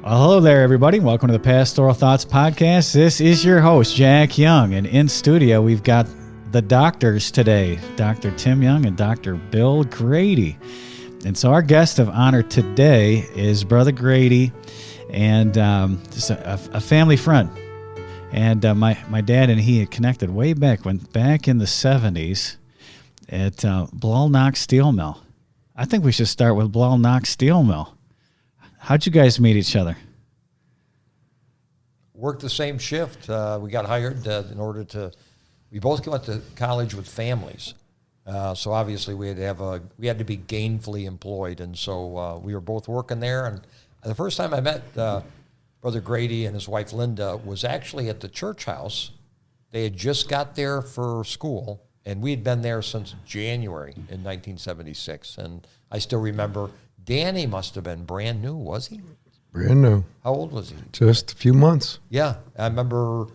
Well, hello there, everybody. Welcome to the Pastoral Thoughts Podcast. This is your host, Jack Young, and in studio we've got the doctors today, Dr. Tim Young and Dr. Bill Grady. And so our guest of honor today is Brother Grady, and just a family friend. And my dad and he had connected way back in the 70s at Blall Steel Mill. I think we should start with Blall Steel Mill. How'd you guys meet each other? Worked the same shift. We got hired in order to. We both went to college with families, so obviously we had to be gainfully employed, and so we were both working there. And the first time I met Brother Grady and his wife Linda was actually at the church house. They had just got there for school, and we had been there since January in 1976. And I still remember. Danny must have been brand new, was he? Brand new. How old was he? Just a few months. Yeah, I remember,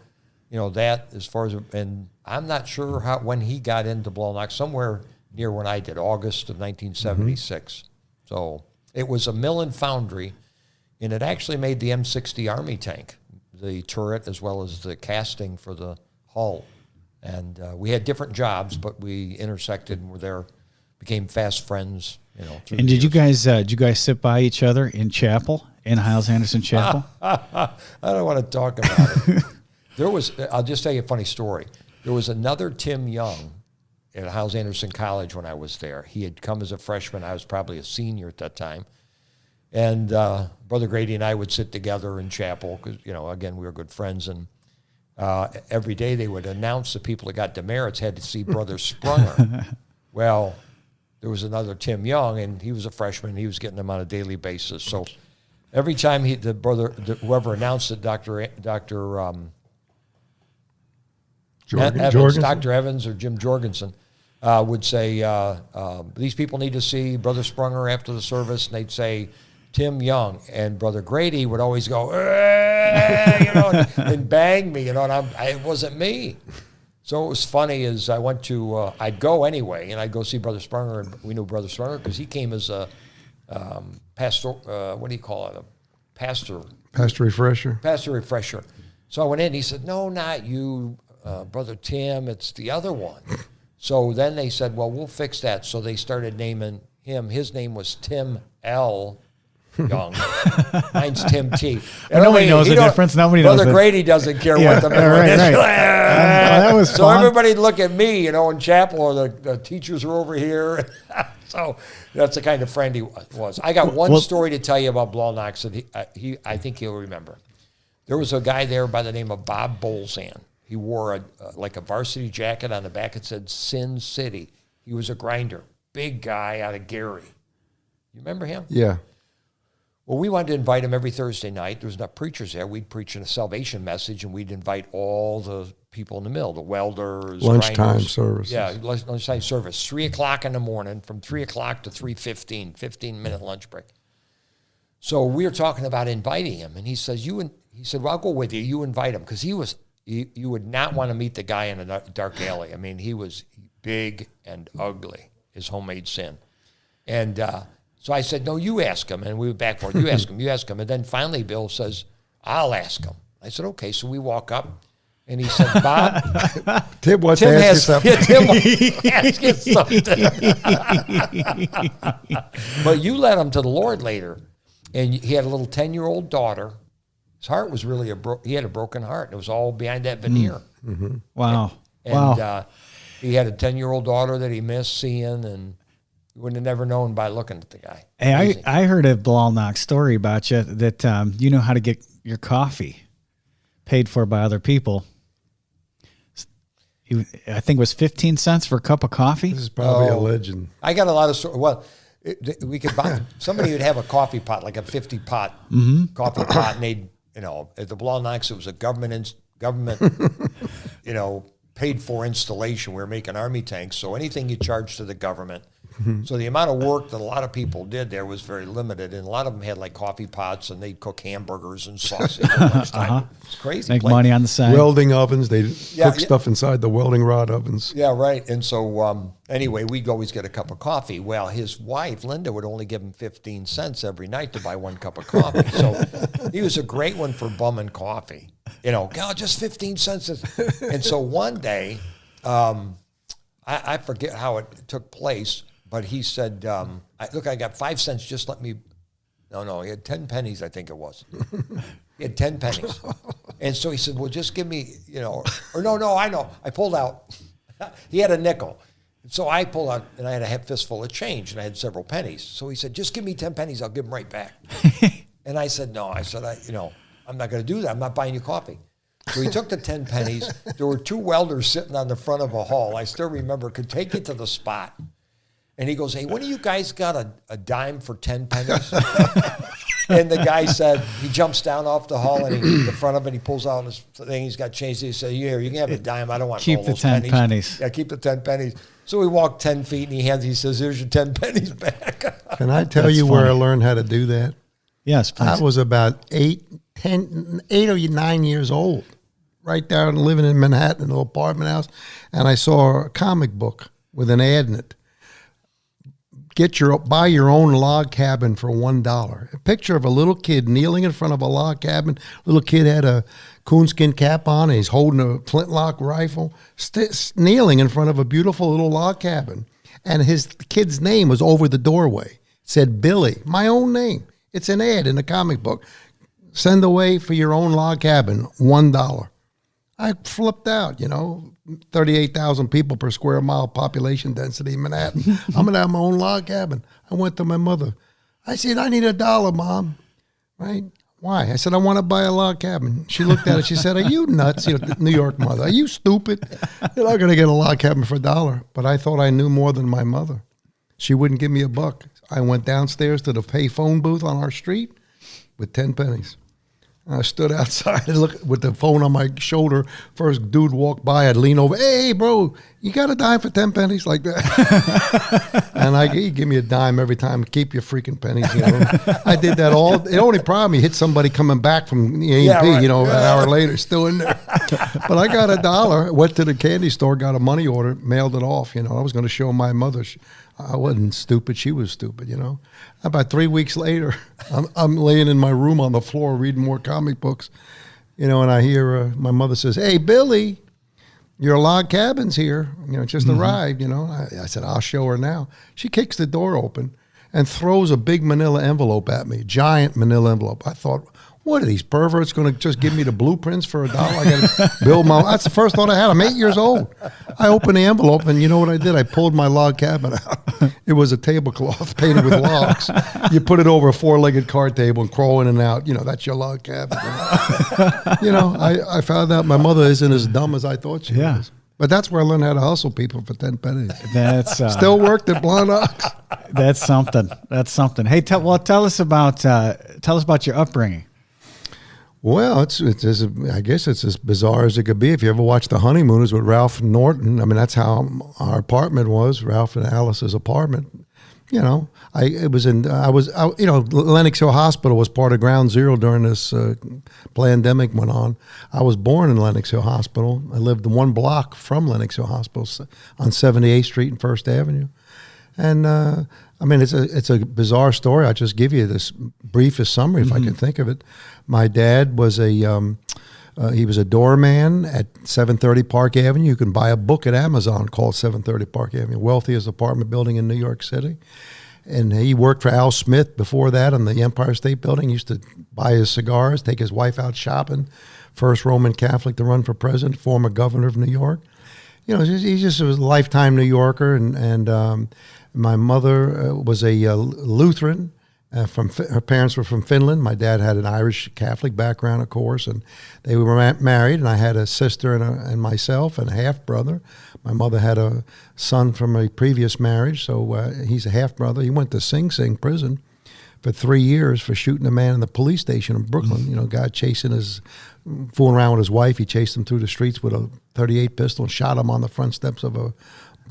that as far as, and I'm not sure when he got into Blall, somewhere near when I did, August of 1976. Mm-hmm. So it was a mill and foundry, and it actually made the M60 Army tank, the turret as well as the casting for the hull. And we had different jobs, but we intersected and were there, became fast friends. And did you guys sit by each other in chapel, in Hyles-Anderson Chapel? I don't want to talk about it. I'll just tell you a funny story. There was another Tim Young at Hyles-Anderson College when I was there. He had come as a freshman. I was probably a senior at that time. And Brother Grady and I would sit together in chapel because, again, we were good friends. And every day they would announce the people that got demerits had to see Brother Sprunger. Well, there was another Tim Young, and he was a freshman. He was getting them on a daily basis. So every time whoever announced it, Dr. Evans, Dr. Evans or Jim Jorgensen, would say, these people need to see Brother Sprunger after the service, and they'd say, Tim Young. And Brother Grady would always go, and bang me, and it wasn't me. So what was funny is I went to, I'd go anyway, and I'd go see Brother Sprunger, and we knew Brother Sprunger because he came as a pastor, what do you call it, a pastor? Pastor refresher. Pastor refresher. So I went in, and he said, no, not you, Brother Tim, it's the other one. So then they said, well, we'll fix that. So they started naming him. His name was Tim L. Young. Mine's Tim T. And nobody knows the difference. Nobody knows. Brother Grady doesn't care what the middle is. Right. That was so fun. Everybody'd look at me, in chapel, or the teachers are over here. So that's the kind of friend he was. I got one story to tell you about Blall that I think he'll remember. There was a guy there by the name of Bob Bolzan. He wore a varsity jacket. On the back it said Sin City. He was a grinder, big guy out of Gary. You remember him? Yeah. Well, we wanted to invite him every Thursday night. There was enough preachers there. We'd preach a salvation message, and we'd invite all the people in the mill, the welders, lunchtime services. Yeah, lunchtime service, 3 o'clock in the morning, from 3 o'clock to 3:15, 15-minute lunch break. So we were talking about inviting him, and he said, well, I'll go with you. You invite him, because you would not want to meet the guy in a dark alley. I mean, he was big and ugly, his homemade sin. And so I said, no, you ask him. And we went back and forth. You ask him. And then finally Bill says, I'll ask him. I said, okay. So we walk up, and he said, Bob. Tim wants to ask you something. Tim wants to ask you something. But you led him to the Lord later. And he had a little 10-year-old daughter. His heart was really he had a broken heart. And it was all behind that veneer. Mm-hmm. Wow. And he had a 10-year-old daughter that he missed seeing, and you wouldn't have never known by looking at the guy. Hey, I heard a Blall story about you that you know how to get your coffee paid for by other people. I think it was 15 cents for a cup of coffee. This is probably a legend. I got a lot of stories. Well, we could buy, somebody would have a coffee pot, like a 50-pot coffee pot, and they'd, at the Blall, it was a government, paid for installation. We were making Army tanks, so anything you charge to the government, So the amount of work that a lot of people did there was very limited, and a lot of them had like coffee pots, and they'd cook hamburgers and sausage at lunchtime. It's crazy. Make money on the side. Welding ovens. They cook stuff inside the welding rod ovens. Yeah, right. And so anyway, we'd always get a cup of coffee. Well, his wife, Linda, would only give him 15 cents every night to buy one cup of coffee. So he was a great one for bumming coffee. God, just 15 cents. And so one day, I forget how it took place, but he said, look, I got 5 cents, just let me, no, he had 10 pennies, I think it was. He had 10 pennies. And so he said, well, just give me, or no, I know. I pulled out, he had a nickel. So I pulled out, and I had a fistful of change, and I had several pennies. So he said, just give me 10 pennies, I'll give them right back. And I said, no, I'm not going to do that. I'm not buying you coffee. So he took the 10 pennies. There were 2 welders sitting on the front of a hall. I still remember, could take you to the spot. And he goes, hey, when do you guys got a dime for 10 pennies? And the guy said, he jumps down off the hall, and the front of it, he pulls out his thing. He's got change. He said, here, you can have a dime. I don't want keep all the those 10 pennies. Yeah, keep the 10 pennies. So we walked 10 feet, and he says, here's your 10 pennies back. Can I tell you where I learned how to do that? Yes, please. I was about 8 or 9 years old, right there living in Manhattan in an apartment house, and I saw a comic book with an ad in it. Buy your own log cabin for $1. A picture of a little kid kneeling in front of a log cabin. Little kid had a coonskin cap on, and he's holding a flintlock rifle, kneeling in front of a beautiful little log cabin. And his kid's name was over the doorway. It said Billy, my own name. It's an ad in the comic book. Send away for your own log cabin, $1. I flipped out, 38,000 people per square mile population density in Manhattan. I'm going to have my own log cabin. I went to my mother. I said, I need $1, Mom. Right? Why? I said, I want to buy a log cabin. She looked at it. She said, are you nuts? New York mother. Are you stupid? You're not going to get a log cabin for $1. But I thought I knew more than my mother. She wouldn't give me $1. I went downstairs to the pay phone booth on our street with 10 pennies. I stood outside and looked with the phone on my shoulder. First dude walked by, I'd lean over, hey, bro, you got a dime for 10 pennies? Like that. And he'd give me a dime every time. Keep your freaking pennies. I did that all. The only problem, you hit somebody coming back from the A&P, an hour later, still in there. But I got $1, went to the candy store, got a money order, mailed it off. I was going to show my mother. I wasn't stupid. She was stupid, About 3 weeks later, I'm laying in my room on the floor reading more comic books, and I hear my mother says, hey, Billy, your log cabin's here. It just arrived, I said, I'll show her now. She kicks the door open and throws a big manila envelope at me, giant manila envelope. I thought, what are these perverts going to just give me the blueprints for $1? I got to build my. That's the first thought I had. I'm 8 years old. I opened the envelope, and you know what I did? I pulled my log cabin out. It was a tablecloth painted with logs. You put it over a 4-legged card table and crawl in and out. That's your log cabin. I found out my mother isn't as dumb as I thought she was. But that's where I learned how to hustle people for 10 pennies. That's still worked at Blonde Ox. That's something. Hey, tell us about your upbringing. Well, I guess it's as bizarre as it could be. If you ever watched The Honeymooners with Ralph Norton, that's how our apartment was, Ralph and Alice's apartment. Lenox Hill Hospital was part of Ground Zero during this pandemic went on. I was born in Lenox Hill Hospital. I lived 1 block from Lenox Hill Hospital on 78th Street and First Avenue. And it's a bizarre story. I'll just give you this briefest summary if I can think of it. My dad was he was a doorman at 730 Park Avenue. You can buy a book at Amazon called 730 Park Avenue, wealthiest apartment building in New York City. And he worked for Al Smith before that in the Empire State Building. He used to buy his cigars, take his wife out shopping. First Roman Catholic to run for president, former governor of New York. He just was a lifetime New Yorker. And my mother was a Lutheran. Her parents were from Finland. My dad had an Irish Catholic background, of course, and they were married. And I had a sister and myself and a half brother. My mother had a son from a previous marriage, so he's a half brother. He went to Sing Sing prison for 3 years for shooting a man in the police station in Brooklyn. Guy fooling around with his wife. He chased him through the streets with a .38 pistol and shot him on the front steps of a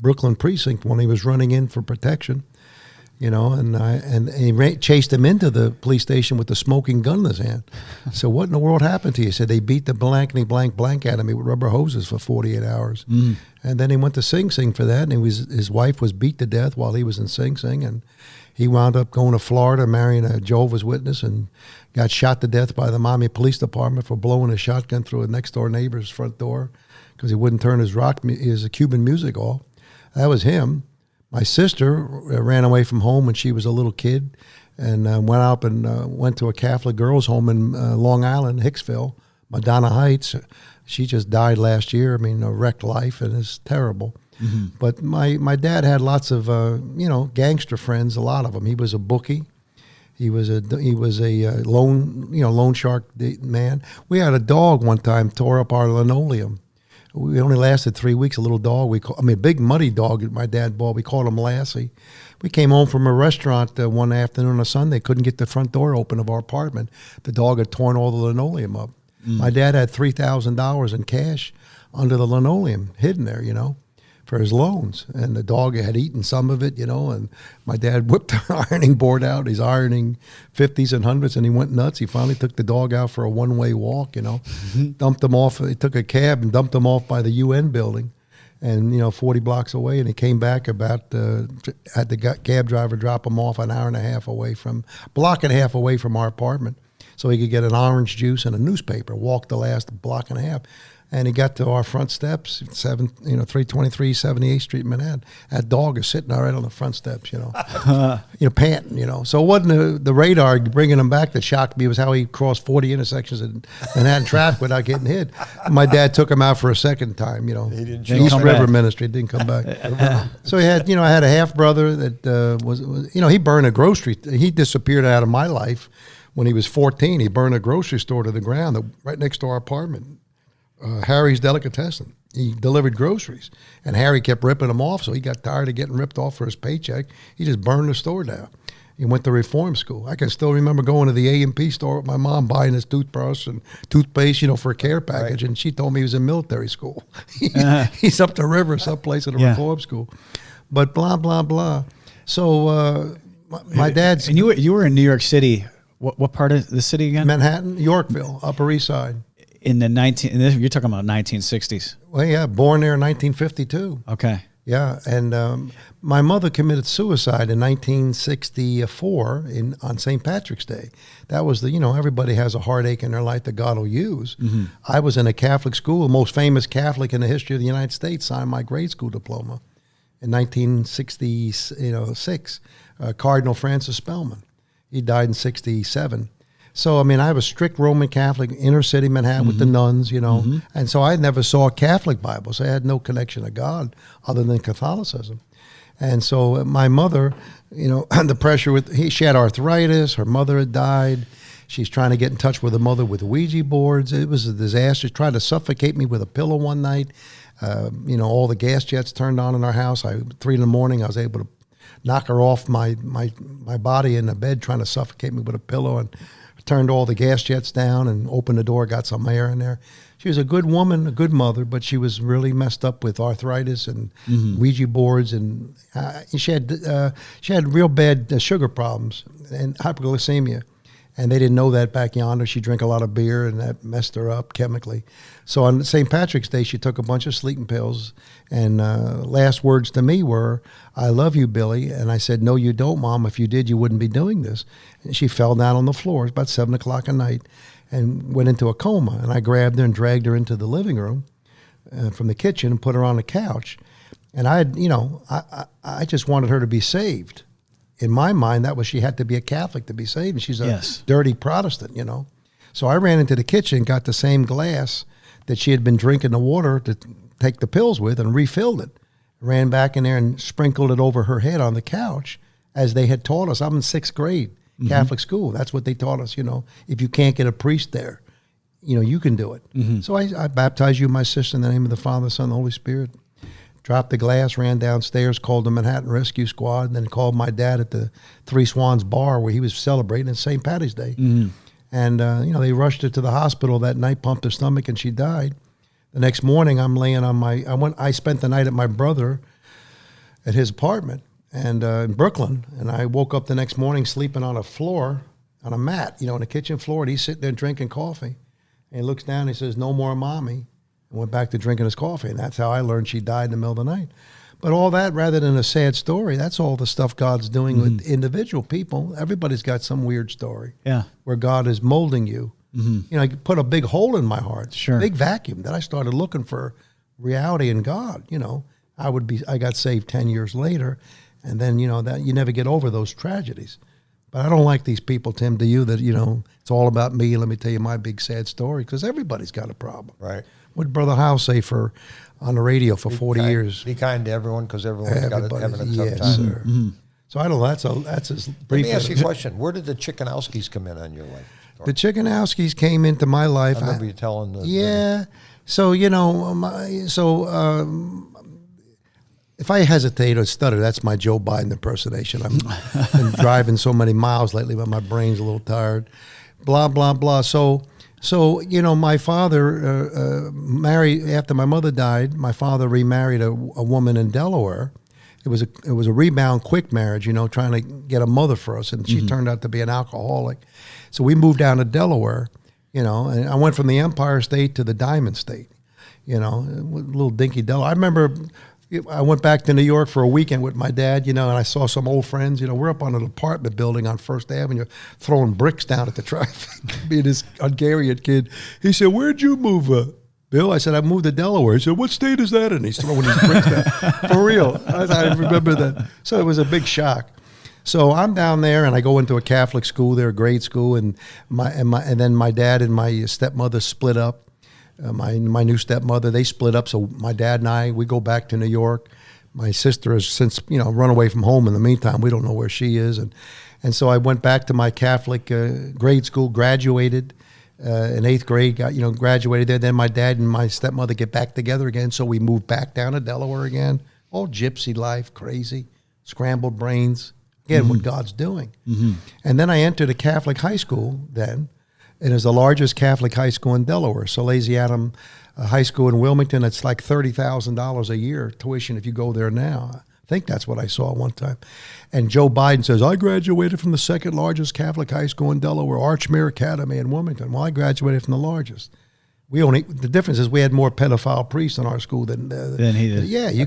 Brooklyn precinct when he was running in for protection, and he chased him into the police station with the smoking gun in his hand. So what in the world happened to you? He said they beat the blankety blank out of me with rubber hoses for 48 hours. And then he went to Sing Sing for that, and his wife was beat to death while he was in Sing Sing, and he wound up going to Florida, marrying a Jehovah's Witness, and got shot to death by the Miami Police Department for blowing a shotgun through a next-door neighbor's front door because he wouldn't turn his Cuban music off. That was him. My sister ran away from home when she was a little kid and went up and went to a Catholic girls' home in Long Island, Hicksville, Madonna Heights. She just died last year. I mean, a wrecked life, and it's terrible. But my dad had lots of gangster friends, a lot of them. He was a bookie. He was a loan shark man. We had a dog one time tore up our linoleum. We only lasted 3 weeks. A little dog. A big muddy dog that my dad bought. We called him Lassie. We came home from a restaurant one afternoon on a Sunday. Couldn't get the front door open of our apartment. The dog had torn all the linoleum up. My dad had $3,000 in cash under the linoleum, hidden there, for his loans. And the dog had eaten some of it, and my dad whipped the ironing board out. He's ironing 50s and 100s, and he went nuts. He finally took the dog out for a one-way walk, dumped him off. He took a cab and dumped him off by the UN building and, 40 blocks away. And he came back had the cab driver drop him off an hour and a half away block and a half away from our apartment so he could get an orange juice and a newspaper, walk the last block and a half. And he got to our front steps, 323 78th Street, Manhattan. That dog is sitting right on the front steps, panting, So it wasn't the radar bringing him back that shocked me. It was how he crossed 40 intersections in Manhattan traffic without getting hit. And my dad took him out for a second time, He didn't East River Ministry, didn't come back. So he had, I had a half brother that was, he burned a grocery. He disappeared out of my life when he was 14. He burned a grocery store to the ground right next to our apartment. Harry's Delicatessen. He delivered groceries, and Harry kept ripping him off, so he got tired of getting ripped off for his paycheck. He just burned the store down. He went to reform school. I can still remember going to the A&P store with my mom, buying his toothbrush and toothpaste, for a care package, and she told me he was in military school. He's up the river someplace at a reform school. But blah, blah, blah. So my dad's... And you were in New York City. What part of the city again? Manhattan, Yorkville, Upper East Side. You're talking about 1960s. Well, yeah, born there in 1952. Okay. Yeah, and my mother committed suicide in 1964 on St. Patrick's Day. That was everybody has a heartache in their life that God will use. I was in a Catholic school. The most famous Catholic in the history of the United States signed my grade school diploma in 1966, Cardinal Francis Spellman. He died in 1967. So, I have a strict Roman Catholic, inner city Manhattan with the nuns, and so I never saw a Catholic Bible, so I had no connection to God other than Catholicism. And so my mother, the pressure she had arthritis, her mother had died. She's trying to get in touch with her mother with Ouija boards. It was a disaster. She tried to suffocate me with a pillow one night. All the gas jets turned on in our house. 3 a.m, I was able to knock her off my body in the bed, trying to suffocate me with a pillow, and turned all the gas jets down and opened the door, got some air in there. She was a good woman, a good mother, but she was really messed up with arthritis and Ouija boards, and she had real bad sugar problems and hypoglycemia. And they didn't know that back yonder. She drank a lot of beer, and that messed her up chemically. So on St. Patrick's Day, she took a bunch of sleeping pills, and last words to me were, "I love you, Billy." And I said, "No, you don't, Mom. If you did, you wouldn't be doing this." And she fell down on the floor. It was about 7 o'clock at night and went into a coma. And I grabbed her and dragged her into the living room from the kitchen and put her on the couch. And I just wanted her to be saved. In my mind, that was she had to be a Catholic to be saved, and she's a dirty Protestant, So I ran into the kitchen, got the same glass that she had been drinking the water to take the pills with, and refilled it. Ran back in there and sprinkled it over her head on the couch, as they had taught us. I'm in 6th grade, Catholic school. That's what they taught us, If you can't get a priest there, you can do it. So I baptized you and my sister in the name of the Father, Son, and the Holy Spirit. Dropped the glass, ran downstairs, called the Manhattan Rescue Squad, and then called my dad at the Three Swans Bar where he was celebrating St. Patty's Day. And, they rushed her to the hospital that night, pumped her stomach, and she died. The next morning, I'm laying on I spent the night at my brother at his apartment and in Brooklyn. And I woke up the next morning sleeping on a floor, on a mat, on the kitchen floor. And he's sitting there drinking coffee. And he looks down and he says, "No more mommy." And went back to drinking his coffee. And that's how I learned she died in the middle of the night. But all that, rather than a sad story, that's all the stuff God's doing with individual people. Everybody's got some weird story where God is molding you. You put a big hole in my heart, big vacuum. That I started looking for reality in God. I got saved 10 years later, and then that you never get over those tragedies. But I don't like these people, Tim. Do you? That it's all about me. Let me tell you my big sad story, because everybody's got a problem. Right. What did Brother Howe say on the radio for 40 years? Be kind to everyone, because everyone's having a tough time. Sir. So I don't know. That's as brief. Let me ask you a question. Where did the Chickanowskis come in on your life? The Chickanowskis came into my life. I remember you telling the... Yeah. So, if I hesitate or stutter, that's my Joe Biden impersonation. I've been driving so many miles lately, but my brain's a little tired. Blah, blah, blah. So my father married, after my mother died, my father remarried a woman in Delaware. It was a rebound quick marriage, trying to get a mother for us, and she turned out to be an alcoholic. So we moved down to Delaware, and I went from the Empire State to the Diamond State, little dinky Delaware. I remember I went back to New York for a weekend with my dad, and I saw some old friends. We're up on an apartment building on First Avenue throwing bricks down at the traffic. Me and this Hungarian kid, he said, "Where'd you move up, Bill?" I said, "I moved to Delaware." He said, "What state is that in?" He's throwing these bricks down. For real. I remember that. So it was a big shock. So I'm down there, and I go into a Catholic school there, grade school, and then my dad and my stepmother split up. My new stepmother, they split up. So my dad and we go back to New York. My sister has since run away from home. In the meantime, we don't know where she is, and so I went back to my Catholic grade school, graduated in 8th grade, graduated there. Then my dad and my stepmother get back together again, so we moved back down to Delaware again. All gypsy life, crazy, scrambled brains. Again, what God's doing. And then I entered a Catholic high school then. It is the largest Catholic high school in Delaware, Salesianum High School in Wilmington. It's like $30,000 a year tuition if you go there now. I think that's what I saw one time. And Joe Biden says, "I graduated from the second largest Catholic high school in Delaware, Archmere Academy in Wilmington." Well, I graduated from the largest. The difference is we had more pedophile priests in our school than he did. Yeah, you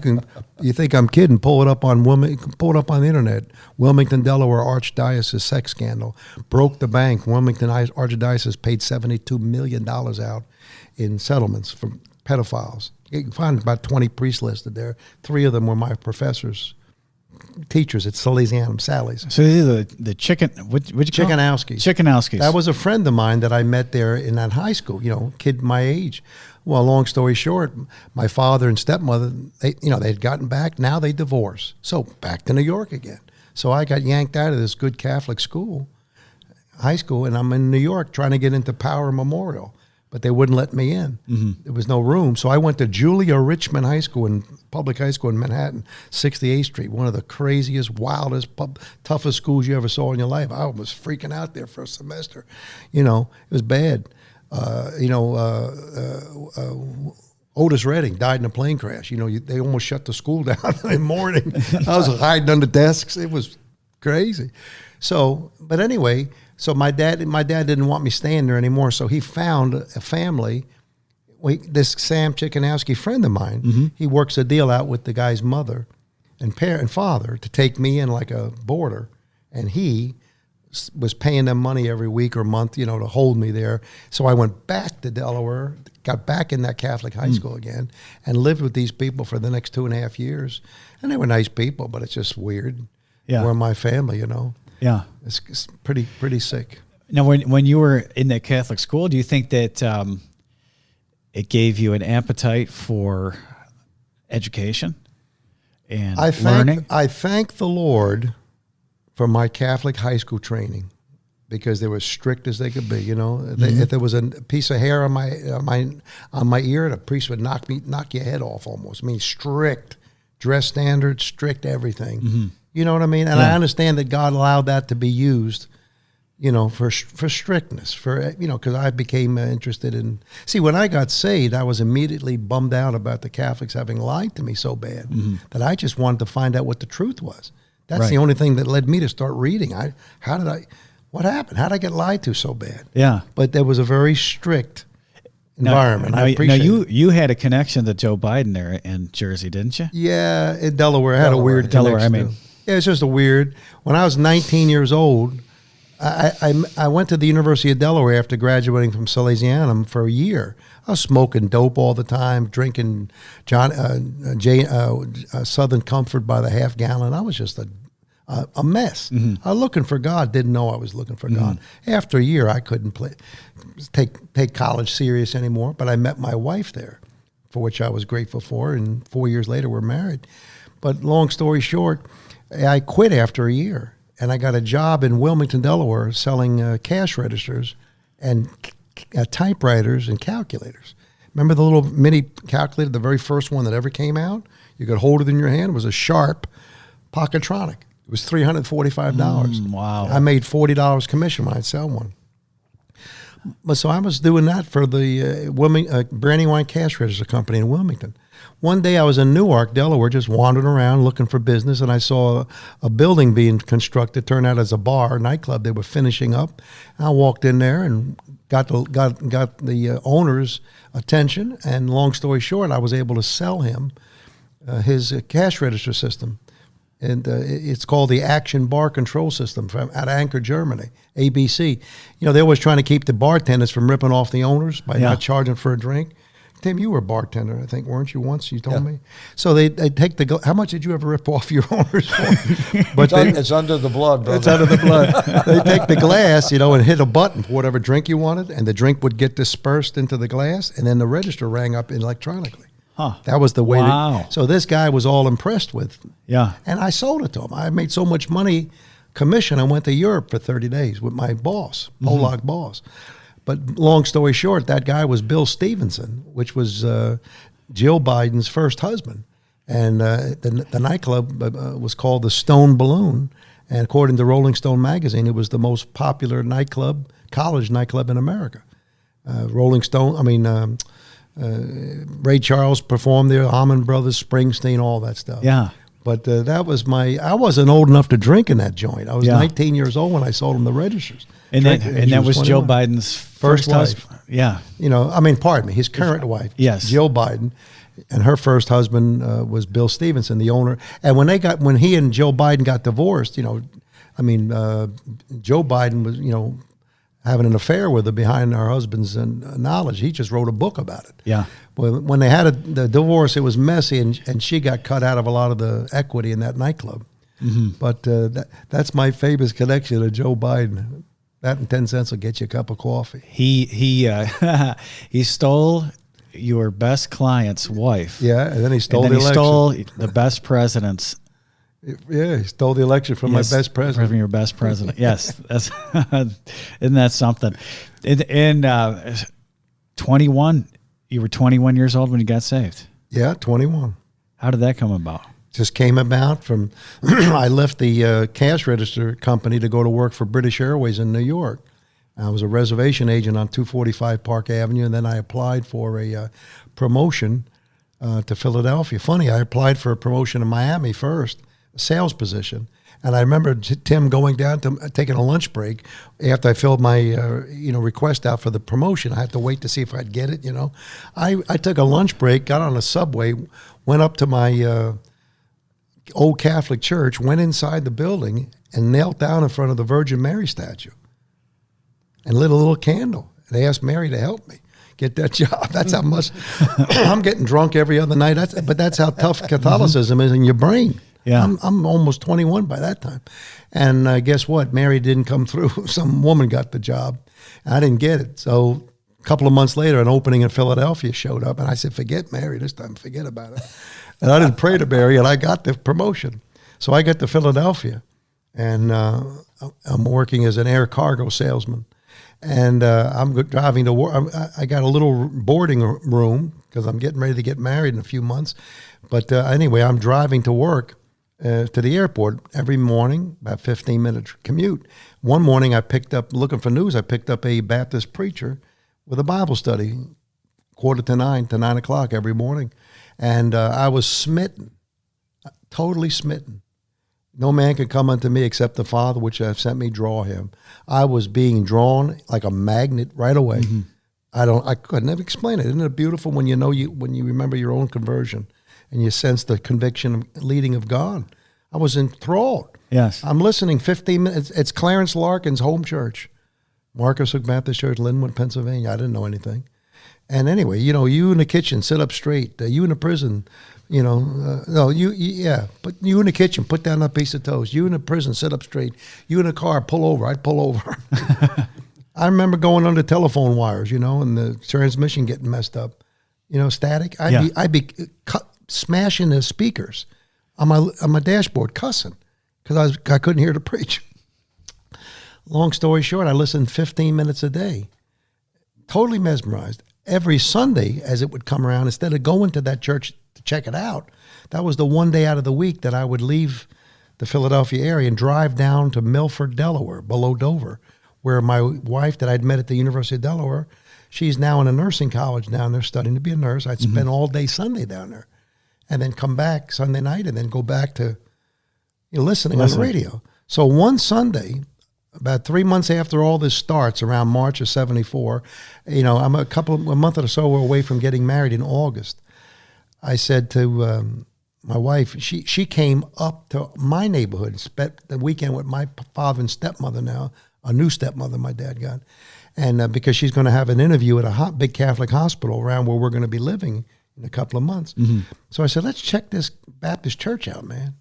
think I'm kidding? Pull it up on the internet. Wilmington, Delaware Archdiocese sex scandal broke the bank. Wilmington Archdiocese paid $72 million out in settlements from pedophiles. You can find about 20 priests listed there. 3 of them were my professors, teachers at Salesianum, Sally's. So these are the Chickanowskis. Chickanowskis. That was a friend of mine that I met there in that high school, kid my age. Well, long story short, my father and stepmother, they'd gotten back. Now they divorced. So back to New York again. So I got yanked out of this good Catholic school, high school, and I'm in New York trying to get into Power Memorial. But they wouldn't let me in. There was no room. So I went to Julia Richmond public high school in Manhattan, 68th Street, one of the craziest, wildest, toughest schools you ever saw in your life. I was freaking out there for a semester. It was bad. Otis Redding died in a plane crash. They almost shut the school down in the morning. I was hiding under desks. It was crazy. But anyway, so my dad didn't want me staying there anymore. So he found a family. This Sam Chickanowski friend of mine, he works a deal out with the guy's mother and father to take me in like a boarder. And he was paying them money every week or month, to hold me there. So I went back to Delaware, got back in that Catholic high school again, and lived with these people for the next 2.5 years. And they were nice people, but it's just weird. Yeah. We're my family, Yeah, it's pretty sick. Now, when you were in that Catholic school, do you think that it gave you an appetite for education and learning? I thank the Lord for my Catholic high school training, because they were as strict as they could be. If there was a piece of hair on my ear, the priest would knock your head off almost. I mean, strict dress standards, strict everything. You know what I mean? And I understand that God allowed that to be used, for strictness, because I became interested in. See, when I got saved, I was immediately bummed out about the Catholics having lied to me so bad that I just wanted to find out what the truth was. That's the only thing that led me to start reading. What happened? How did I get lied to so bad? Yeah. But there was a very strict environment. I appreciate it. You had a connection to Joe Biden there in Jersey, didn't you? Yeah, in Delaware. I had a weird connection. Yeah, it's just a weird. When I was 19 years old, I went to the University of Delaware after graduating from Salesianum for a year. I was smoking dope all the time, drinking Southern Comfort by the half gallon. I was just a mess. I was looking for God, didn't know I was looking for God. After a year, I couldn't take college serious anymore, but I met my wife there, for which I was grateful for, and 4 years later, we're married. But long story short, I quit after a year, and I got a job in Wilmington, Delaware, selling cash registers and typewriters and calculators. Remember the little mini calculator, the very first one that ever came out? You could hold it in your hand. It was a Sharp Pocketronic. It was $345. Wow. I made $40 commission when I'd sell one. So I was doing that for the Brandywine Cash Register Company in Wilmington. One day I was in Newark, Delaware, just wandering around looking for business, and I saw a building being constructed, turned out as a bar, nightclub they were finishing up. I walked in there and got the owner's attention, and long story short, I was able to sell him his cash register system. And it's called the Action Bar Control System out of Anchor, Germany, ABC. They're always trying to keep the bartenders from ripping off the owners by not charging for a drink. Tim, you were a bartender, I think, weren't you once? You told me. So they take how much did you ever rip off your owners for? But it's under the blood, brother. It's under the blood. They take the glass, and hit a button for whatever drink you wanted, and the drink would get dispersed into the glass, and then the register rang up electronically. Huh. That was the way. Wow. So this guy was all impressed with. Yeah. And I sold it to him. I made so much money, commission. I went to Europe for 30 days with my boss, Polak boss. But long story short, that guy was Bill Stevenson, which was Jill Biden's first husband. And the nightclub was called the Stone Balloon. And according to Rolling Stone magazine, it was the most popular college nightclub in America. Ray Charles performed there, Allman Brothers, Springsteen, all that stuff. Yeah. But that was I wasn't old enough to drink in that joint. I was 19 years old when I sold him the registers. And that was Joe Biden's first wife. Husband. Yeah. Pardon me, his current wife. Yes. Jill Biden. And her first husband was Bill Stevenson, the owner. And when he and Joe Biden got divorced, Joe Biden was, having an affair with her behind her husband's knowledge. He just wrote a book about it. Yeah. Well, when they had the divorce, it was messy, and she got cut out of a lot of the equity in that nightclub. But that's my famous connection to Joe Biden. That and 10 cents will get you a cup of coffee. He stole your best client's wife. Yeah, and then he stole the election. He stole the best president's. Yeah, he stole the election from my best president. From your best president. Yes, isn't that something? In 21, you were 21 years old when you got saved. Yeah, 21. How did that come about? Just came about from I left the cash register company to go to work for British Airways in New York. I was a reservation agent on 245 Park Avenue, and then I applied for a promotion to Philadelphia. Funny, I applied for a promotion in Miami first, a sales position. And I remember Tim going down to taking a lunch break after I filled my request out for the promotion. I had to wait to see if I'd get it. I took a lunch break, got on a subway, went up to my old Catholic church, went inside the building, and knelt down in front of the Virgin Mary statue and lit a little candle. They asked Mary to help me get that job. That's how much I'm getting drunk every other night. But that's how tough Catholicism is in your brain. Yeah, I'm almost 21 by that time. And guess what? Mary didn't come through. Some woman got the job. I didn't get it. So a couple of months later, an opening in Philadelphia showed up, and I said, forget Mary this time. Forget about it. And I didn't pray to Mary, and I got the promotion. So I got to Philadelphia, and I'm working as an air cargo salesman. And I'm driving to work. I got a little boarding room because I'm getting ready to get married in a few months. But anyway, I'm driving to work to the airport every morning, about 15-minute commute. One morning I picked up, looking for news, I picked up a Baptist preacher with a Bible study, 8:45 to 9 o'clock every morning. And I was smitten, totally smitten. No man can come unto me except the Father which hath sent me draw him. I was being drawn like a magnet right away. Mm-hmm. I could never explain it. Isn't it beautiful when when you remember your own conversion and you sense the conviction and leading of God? I was enthralled. Yes. I'm listening 15 minutes. It's Clarence Larkin's home church, Marcus Hook Baptist Church, Linwood, Pennsylvania. I didn't know anything. And anyway, you in the kitchen, sit up straight. You in the prison, but you in the kitchen, put down that piece of toast. You in the prison, sit up straight. You in the car, pull over. I'd pull over. I remember going under telephone wires, and the transmission getting messed up, static. I'd be smashing the speakers on my dashboard, cussing because I couldn't hear the preach. Long story short, I listened 15 minutes a day, totally mesmerized. Every Sunday, as it would come around, instead of going to that church to check it out, that was the one day out of the week that I would leave the Philadelphia area and drive down to Milford, Delaware, below Dover, where my wife that I'd met at the University of Delaware, she's now in a nursing college down there studying to be a nurse. I'd spend all day Sunday down there and then come back Sunday night and then go back to listening on the radio. So one Sunday, about 3 months after all this starts, around March of '74, I'm a month or so away from getting married in August. I said to my wife, she came up to my neighborhood, spent the weekend with my father and stepmother now, a new stepmother my dad got, and because she's going to have an interview at a big Catholic hospital around where we're going to be living in a couple of months. Mm-hmm. So I said, let's check this Baptist church out, man.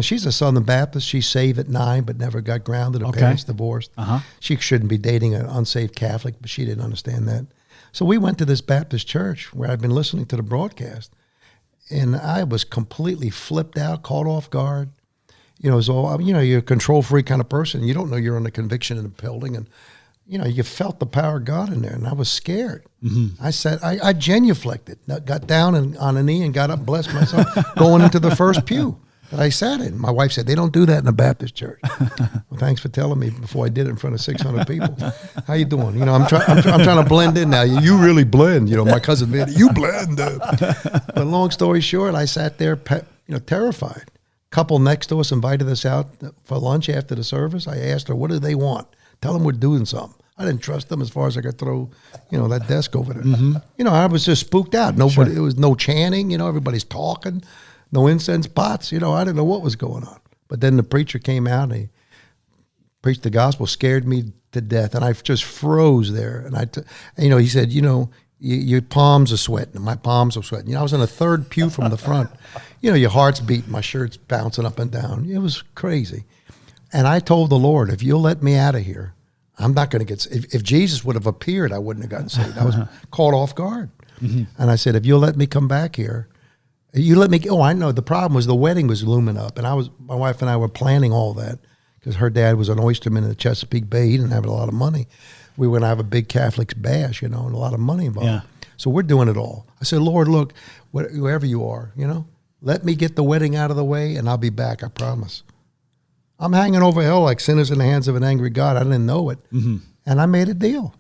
She's a Southern Baptist. She's saved at 9, but never got grounded. Her parents divorced. Uh-huh. She shouldn't be dating an unsaved Catholic, but she didn't understand that. So we went to this Baptist church where I'd been listening to the broadcast, and I was completely flipped out, caught off guard. So you're a control freak kind of person. You don't know you're under conviction in the building, and you felt the power of God in there, and I was scared. Mm-hmm. I said, I genuflected, got down and on a knee and got up, blessed myself, going into the first pew that I sat in. My wife said, they don't do that in a Baptist church. Well, thanks for telling me before I did it in front of 600 people. How you doing? I'm trying to blend in now. You really blend. My cousin Vinny, you blend. But long story short, I sat there, terrified. Couple next to us invited us out for lunch after the service. I asked her, what do they want? Tell them we're doing something. I didn't trust them as far as I could throw, that desk over there. Mm-hmm. I was just spooked out. Nobody, It was no chanting, everybody's talking. No incense pots, I didn't know what was going on. But then the preacher came out and he preached the gospel, scared me to death, and I just froze there. And he said, your palms are sweating, and my palms are sweating. I was in a third pew from the front. Your heart's beating, my shirt's bouncing up and down. It was crazy. And I told the Lord, if you'll let me out of here, I'm not going to get saved. If Jesus would have appeared, I wouldn't have gotten saved. I was caught off guard. Mm-hmm. And I said, if you'll let me come back here, you let me. Oh, I know. The problem was the wedding was looming up, and my wife and I were planning all that because her dad was an oysterman in the Chesapeake Bay. He didn't have a lot of money. We were going to have a big Catholic bash, and a lot of money involved. Yeah. So we're doing it all. I said, Lord, look, wherever you are, let me get the wedding out of the way, and I'll be back. I promise. I'm hanging over hell like sinners in the hands of an angry God. I didn't know it, and I made a deal.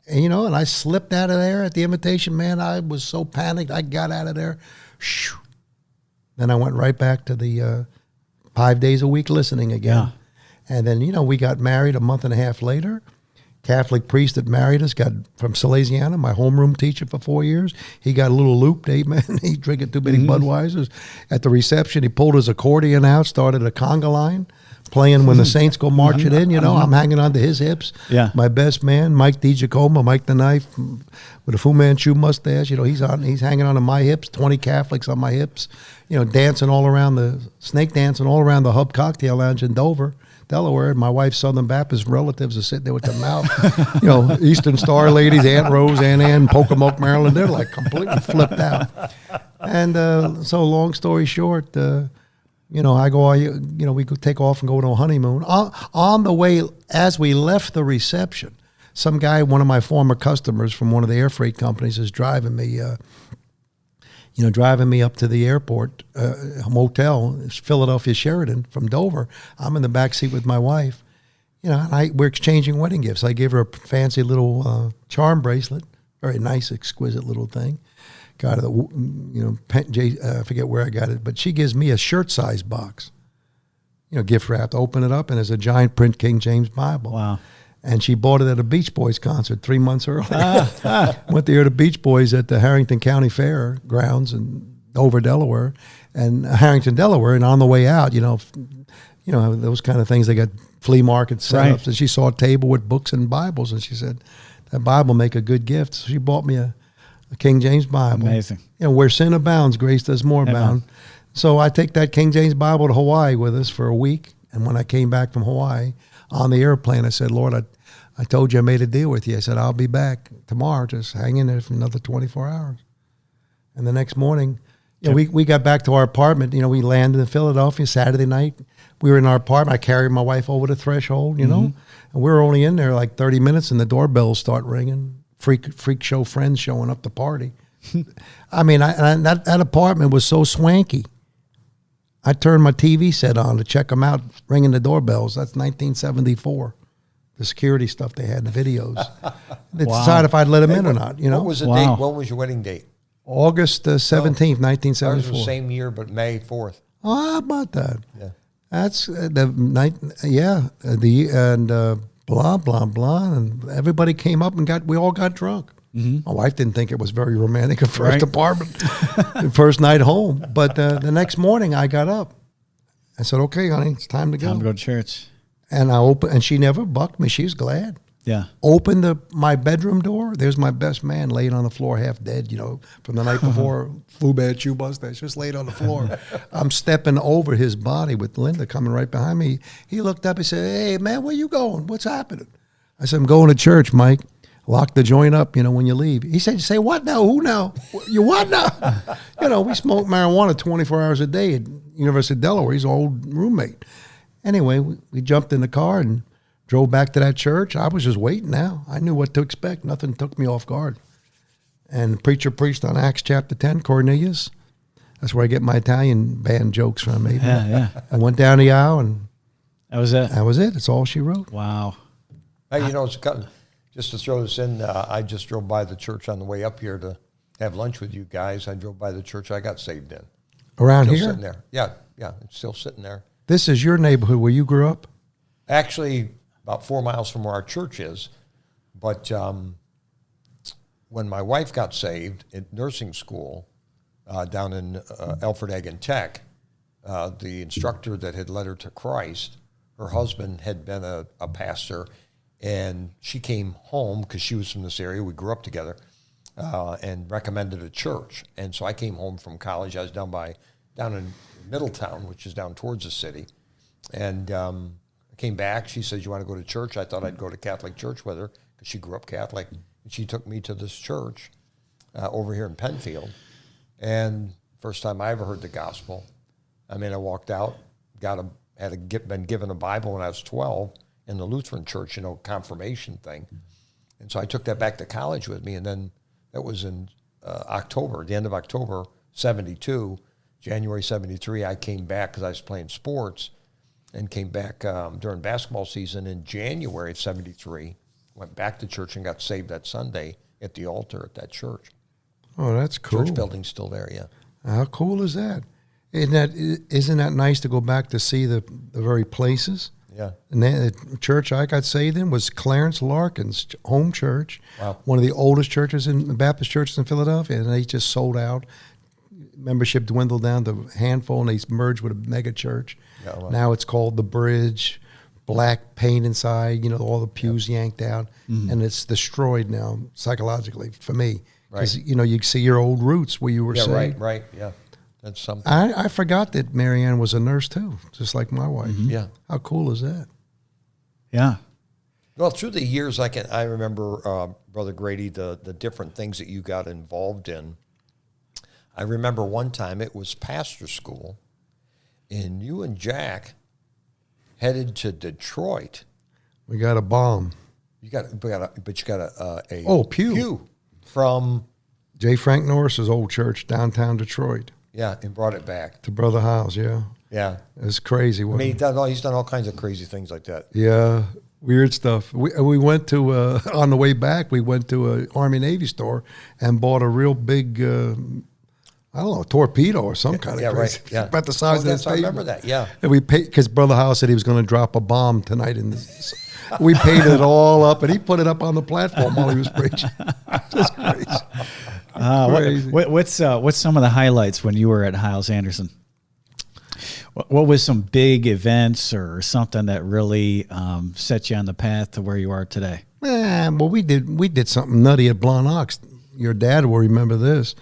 And and I slipped out of there at the invitation. Man, I was so panicked. I got out of there. Shoo. Then I went right back to the 5 days a week listening again. Yeah. And then, we got married a month and a half later. Catholic priest that married us got from Salesiana, my homeroom teacher for 4 years. He got a little looped, amen. He drinking too many Budweisers. At the reception, he pulled his accordion out, started a conga line, playing when the saints go marching in. I'm hanging onto his hips. Yeah. My best man, Mike DiGiacomo, Mike the Knife, with a Fu Manchu mustache. He's hanging onto my hips. 20 Catholics on my hips. Dancing all around snake dancing all around the Hub Cocktail Lounge in Dover, Delaware. My wife's Southern Baptist relatives are sitting there with their mouth. Eastern Star ladies, Aunt Rose, Aunt Ann, Pocomoke, Maryland. They're like completely flipped out. And so, long story short. I go, we could take off and go to a honeymoon. On the way, as we left the reception, some guy, one of my former customers from one of the air freight companies, is driving me. driving me up to the airport motel, Philadelphia Sheridan from Dover. I'm in the back seat with my wife. And we're exchanging wedding gifts. I gave her a fancy little charm bracelet, very nice, exquisite little thing. Got it, I forget where I got it, but she gives me a shirt-size box, gift wrapped. Open it up, and there's a giant print King James Bible. Wow. And she bought it at a Beach Boys concert 3 months earlier. Went to hear the Beach Boys at the Harrington County Fair grounds in Dover, Delaware, and Harrington, Delaware. And on the way out, those kind of things, they got flea market setups. Right. And she saw a table with books and Bibles, and she said, that Bible make a good gift. So she bought me a King James Bible. Amazing. Where sin abounds, grace does more abound. So I take that King James Bible to Hawaii with us for a week. And when I came back from Hawaii on the airplane, I said, Lord, I told you I made a deal with you. I said, I'll be back tomorrow. Just hang in there for another 24 hours. And the next morning, we got back to our apartment. We landed in Philadelphia Saturday night. We were in our apartment. I carried my wife over the threshold, and we were only in there like 30 minutes, and the doorbells start ringing. Freak show friends showing up to party. I mean, that apartment was so swanky. I turned my TV set on to check them out, ringing the doorbells. That's 1974. The security stuff they had, the videos. They decided if I'd let them in or not. What was the date? When was your wedding date? August 17th, 1974. Ours was the same year, but May 4th. Oh, how about that? Yeah. That's the night. Yeah, and blah blah blah, and everybody came up and we all got drunk. Mm-hmm. My wife didn't think it was very romantic at first apartment, the first night home. But the next morning I got up. I said, "Okay, honey, it's time to go." Time to go to church. And I opened, and she never bucked me. She was glad. Yeah. Opened my bedroom door. There's my best man laying on the floor, half dead, from the night before, flu bad shoe mustache, just laid on the floor. I'm stepping over his body with Linda coming right behind me. He looked up and said, "Hey, man, where you going? What's happening?" I said, "I'm going to church, Mike. Lock the joint up, when you leave." He said, "You say what now? Who now? You what now?" We smoked marijuana 24 hours a day at University of Delaware. He's an old roommate. Anyway, we jumped in the car and drove back to that church. I was just waiting now. I knew what to expect. Nothing took me off guard. And the preacher preached on Acts chapter 10, Cornelius. That's where I get my Italian band jokes from, maybe. Yeah. I went down the aisle, and that was it. That was it. That's all she wrote. Wow. Hey, just to throw this in, I just drove by the church on the way up here to have lunch with you guys. I drove by the church I got saved in. Around still here? Sitting there. Yeah, it's still sitting there. This is your neighborhood where you grew up? Actually, about 4 miles from where our church is. But when my wife got saved at nursing school down in Alfred Ag and Tech, the instructor that had led her to Christ, her husband had been a pastor, and she came home because she was from this area. We grew up together, and recommended a church. And so I came home from college. I was down in Middletown, which is down towards the city, and I came back. She said, "You want to go to church?" I thought I'd go to Catholic church with her because she grew up Catholic, and she took me to this church over here in Penfield. And first time I ever heard the gospel. I mean, I walked out, been given a Bible when I was 12 in the Lutheran church, confirmation thing, and so I took that back to college with me. And then that was in October, the end of October '72. January '73, I came back because I was playing sports, and came back during basketball season in January of '73. Went back to church and got saved that Sunday at the altar at that church. Oh, that's cool. Church building's still there, yeah. How cool is that? Isn't that nice to go back to see the very places? Yeah. And the church I got saved in was Clarence Larkin's home church. Wow. One of the oldest churches Baptist churches in Philadelphia, and they just sold out. Membership dwindled down to a handful, and they merged with a mega church. Yeah, wow. Now it's called The Bridge. Black paint inside, all the pews yanked out, and it's destroyed now psychologically for me. Because, you see your old roots where you were saved. Right, yeah. That's something. I forgot that Marianne was a nurse too, just like my wife. Mm-hmm. Yeah. How cool is that? Yeah. Well, through the years, I remember, Brother Grady, the different things that you got involved in. I remember one time it was pastor school, and you and Jack headed to Detroit. We got a bomb. You got a pew from J. Frank Norris's old church, downtown Detroit. Yeah, and brought it back To Brother House, yeah. Yeah, It's crazy. I mean, he's done all kinds of crazy things like that. Yeah, weird stuff. We went to, on the way back, we went to an Army-Navy store and bought a real big, I don't know, torpedo or some kind of crazy. Right. Yeah, about the size of this I table. remember that. Yeah, And we paid, because Brother House said he was going to drop a bomb tonight. We painted it all up, and he put it up on the platform while he was preaching. Just crazy. Crazy. What's some of the highlights when you were at Hyles Anderson? What was some big events or something that really set you on the path to where you are today? Well, we did something nutty at Blonde Ox. Your dad will remember this.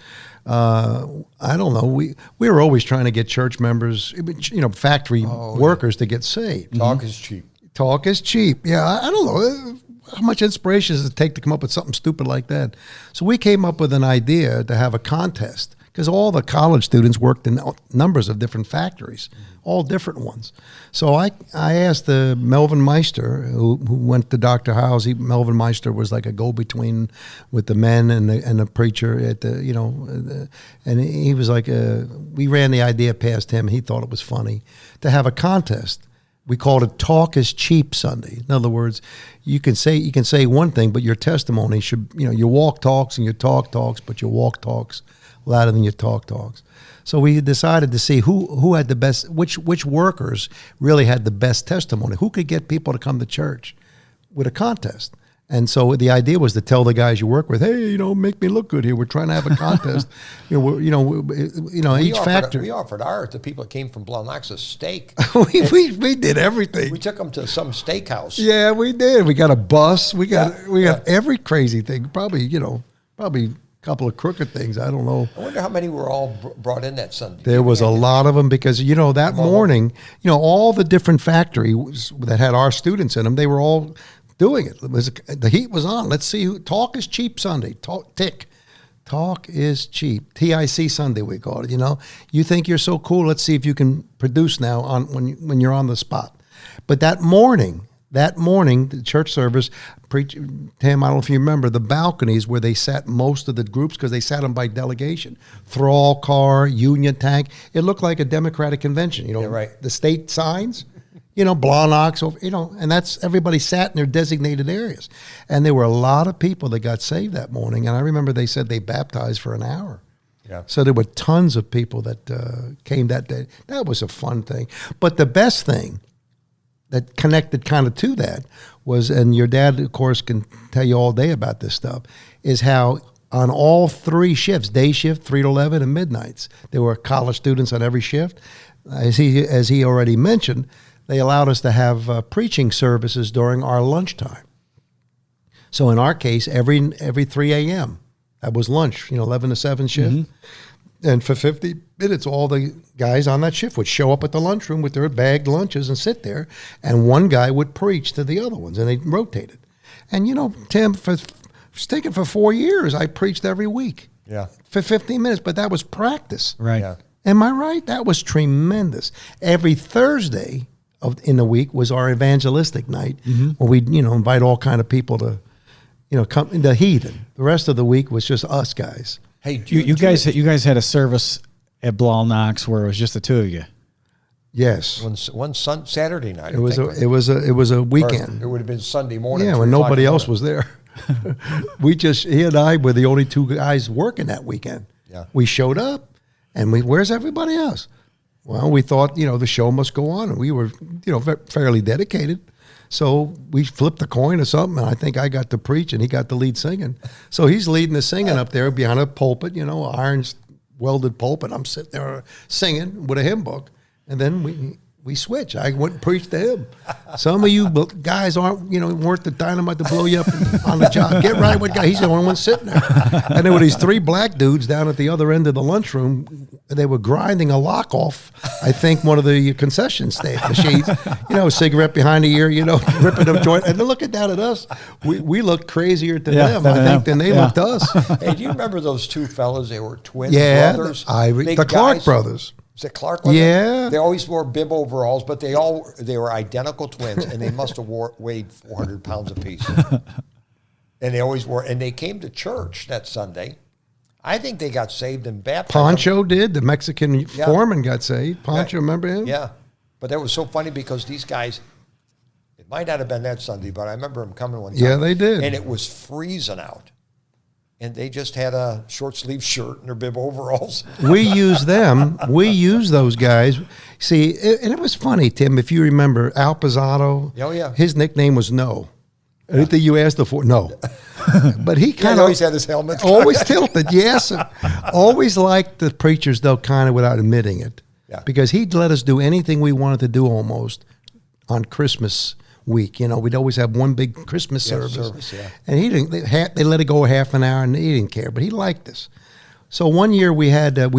I don't know. We were always trying to get church members, factory workers to get saved. Talk is cheap. Talk is cheap. Yeah, I don't know. How much inspiration does it take to come up with something stupid like that? So we came up with an idea to have a contest, because all the college students worked in numbers of different factories, all different ones. So I asked Melvin Meister, who went to Dr. Hyles. Melvin Meister was like a go-between with the men and the preacher at and he was like, we ran the idea past him. He thought it was funny to have a contest. We called it Talk is Cheap Sunday. In other words, you can say one thing, but your testimony should, your walk talks and your talk talks, but your walk talks louder than your talk talks. So we decided to see who had the best, which workers really had the best testimony, who could get people to come to church with a contest. And so the idea was to tell the guys you work with, hey, make me look good here. We're trying to have a contest. Each factory. We offered to people that came from Blonde Ox a steak. we did everything. We took them to some steakhouse. Yeah, we did. We got a bus. We got every crazy thing. Probably a couple of crooked things. I don't know. I wonder how many were all brought in that Sunday. There was a lot of them because, that morning, all the different factories that had our students in them, they were all doing it. The heat was on. Let's see Talk is Cheap Sunday. Talk is cheap. TIC Sunday, we call it. You think you're so cool. Let's see if you can produce now when you're on the spot. But that morning, the church service, Tim, I don't know if you remember, the balconies where they sat most of the groups, because they sat them by delegation. Thrall car, Union Tank. It looked like a Democratic convention. Right. The state signs. Blonde Ox, and that's everybody sat in their designated areas. And there were a lot of people that got saved that morning. And I remember they said they baptized for an hour. Yeah. So there were tons of people that came that day. That was a fun thing. But the best thing that connected kind of to that was, and your dad, of course, can tell you all day about this stuff, is how on all three shifts, day shift, 3 to 11, and midnights, there were college students on every shift. As he already mentioned, they allowed us to have preaching services during our lunchtime. So in our case, every 3 a.m., that was lunch, 11 to 7 shift. Mm-hmm. And for 50 minutes, all the guys on that shift would show up at the lunchroom with their bagged lunches and sit there, and one guy would preach to the other ones, and they rotated. And, Tim, for 4 years, I preached every week. Yeah. For 15 minutes, but that was practice. Right. Yeah. Am I right? That was tremendous. Every Thursday in the week was our evangelistic night, where we'd invite all kind of people to come in the heathen. The rest of the week was just us guys. Hey, You guys had a service at Blonde Ox where it was just the two of you. Yes, one Saturday night. it was a weekend. It would have been Sunday morning. Yeah, when nobody else was there. He and I were the only two guys working that weekend. Yeah, we showed up, and where's everybody else? Well, we thought, the show must go on, and we were, fairly dedicated. So we flipped the coin or something, and I think I got to preach, and he got the lead singing. So he's leading the singing up there behind a pulpit, iron welded pulpit. I'm sitting there singing with a hymn book, and then we switch. I went and preached to him. Some of you guys aren't, weren't the dynamite to blow you up on the job. Get right with guy. He's the only one sitting there. And there were these 3 black dudes down at the other end of the lunchroom. They were grinding a lock off, I think, one of the concession stand machines. Cigarette behind the ear, ripping them joint. And they're looking down at us. We looked crazier to them, I think, than they looked us. Hey, do you remember those 2 fellas? They were twin brothers. The Clark brothers. Is it Clark? Yeah. They always wore bib overalls, but they were identical twins, and they must have weighed 400 pounds apiece. And they always wore, and they came to church that Sunday. I think they got saved and baptized. Pancho did. The Mexican foreman got saved. Pancho, remember him? Yeah. But that was so funny because these guys, it might not have been that Sunday, but I remember them coming one time. Yeah, they did. And it was freezing out. And they just had a short sleeve shirt and their bib overalls. We use them. We use those guys. See, and it was funny, Tim, if you remember Al Pizzato. Oh, yeah. His nickname was No. Anything you asked him for, no. But he kind of always had his helmet. Always tilted, yes. Always liked the preachers, though, kind of without admitting it. Yeah. Because he'd let us do anything we wanted to do almost on Christmas week. You know, we'd always have one big Christmas service. And he didn't. They let it go half an hour, and he didn't care. But he liked us. So one year we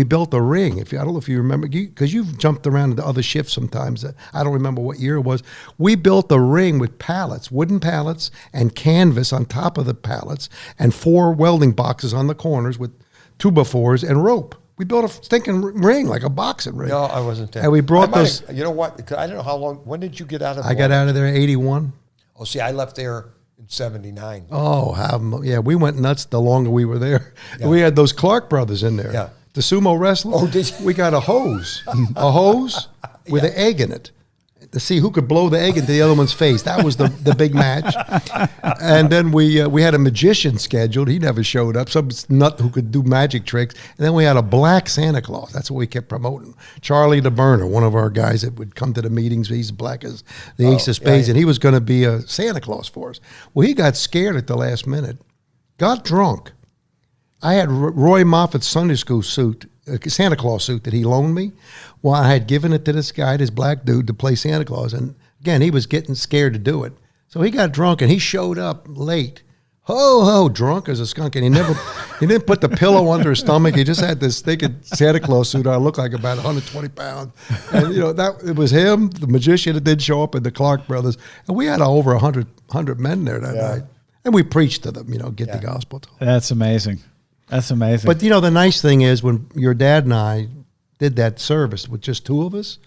built a ring. I don't know if you remember, because you've jumped around to the other shifts sometimes. I don't remember what year it was. We built a ring with pallets, wooden pallets, and canvas on top of the pallets, and 4 welding boxes on the corners with 2x4s and rope. We built a stinking ring, like a boxing ring. No, I wasn't there. And we brought those. You know what? I don't know how long. When did you get out of? I got out of there in 81. Oh, see, I left there in 79. Oh, yeah. We went nuts the longer we were there. Yeah. We had those Clark brothers in there. Yeah. The sumo wrestlers. Oh, did you? We got a hose with an egg in it to see who could blow the egg into the other one's face. That was the big match. And then we had a magician scheduled. He never showed up. Some nut who could do magic tricks. And then we had a black Santa Claus. That's what we kept promoting. Charlie the Burner, one of our guys that would come to the meetings. He's black as the ace of spades, and he was going to be a Santa Claus for us. Well, he got scared at the last minute, got drunk. I had Roy Moffat's Sunday school suit, Santa Claus suit that he loaned me. Well, I had given it to this guy, this black dude, to play Santa Claus. And again, he was getting scared to do it. So he got drunk, and he showed up late. Ho, drunk as a skunk. And he didn't put the pillow under his stomach. He just had this thinking Santa Claus suit on. Looked like about 120 pounds. And, it was him, the magician that did show up, and the Clark brothers. And we had over 100 men there that night. And we preached to them, get the gospel to them. That's amazing. That's amazing. But, the nice thing is when your dad and I did that service with just 2 of us,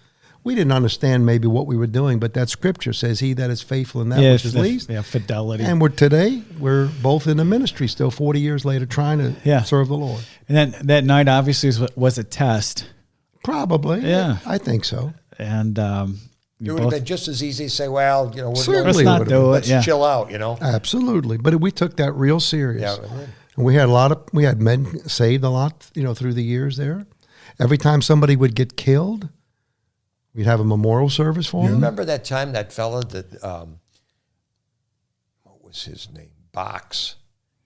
we didn't understand maybe what we were doing, but that scripture says, he that is faithful in that which is least. Yeah, fidelity. And we're both in the ministry still 40 years later trying to serve the Lord. And then that night obviously was a test. Probably. Yeah. I think so. And it would have been just as easy to say, well, Certainly let's not do it. let's chill out, Absolutely. But we took that real serious. Yeah. And we had men saved a lot, through the years there. Every time somebody would get killed, we'd have a memorial service for You him. remember that time that fella that, what was his name? Box.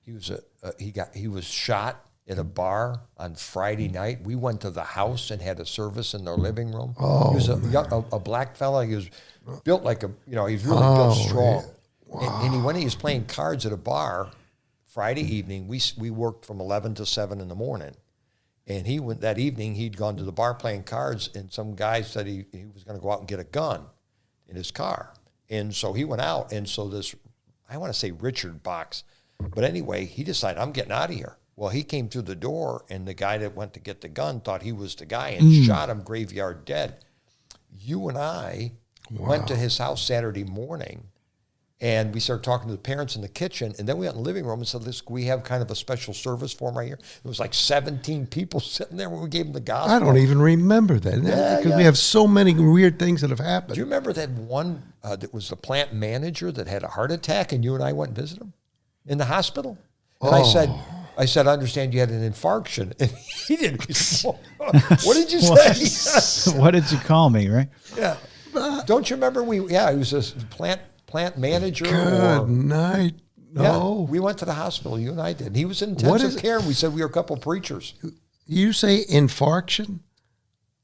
He was shot at a bar on Friday night. We went to the house and had a service in their living room. Oh, he was a black fella. He was built like he was really built strong. Yeah. Wow. And when he was playing cards at a bar Friday evening, we worked from 11 to 7 in the morning. And that evening, he'd gone to the bar playing cards, and some guy said he was going to go out and get a gun in his car. And so he went out, and so this, I want to say Richard Box, but anyway, he decided, I'm getting out of here. Well, he came through the door, and the guy that went to get the gun thought he was the guy and shot him graveyard dead. You and I went to his house Saturday morning, and we started talking to the parents in the kitchen, and then we went in the living room and said, we have kind of a special service for him right here. It was like 17 people sitting there when we gave them the gospel. I don't even remember that. Because we have so many weird things that have happened. Do you remember that one that was the plant manager that had a heart attack, and you and I went and visited him in the hospital? And I said, I understand you had an infarction. And he didn't. He said, what did you say? What did you call me, right? Yeah. Don't you remember he was a plant manager. Good night. No. Yeah, we went to the hospital. You and I did. And he was in intensive care. And we said we were a couple preachers. You say infarction?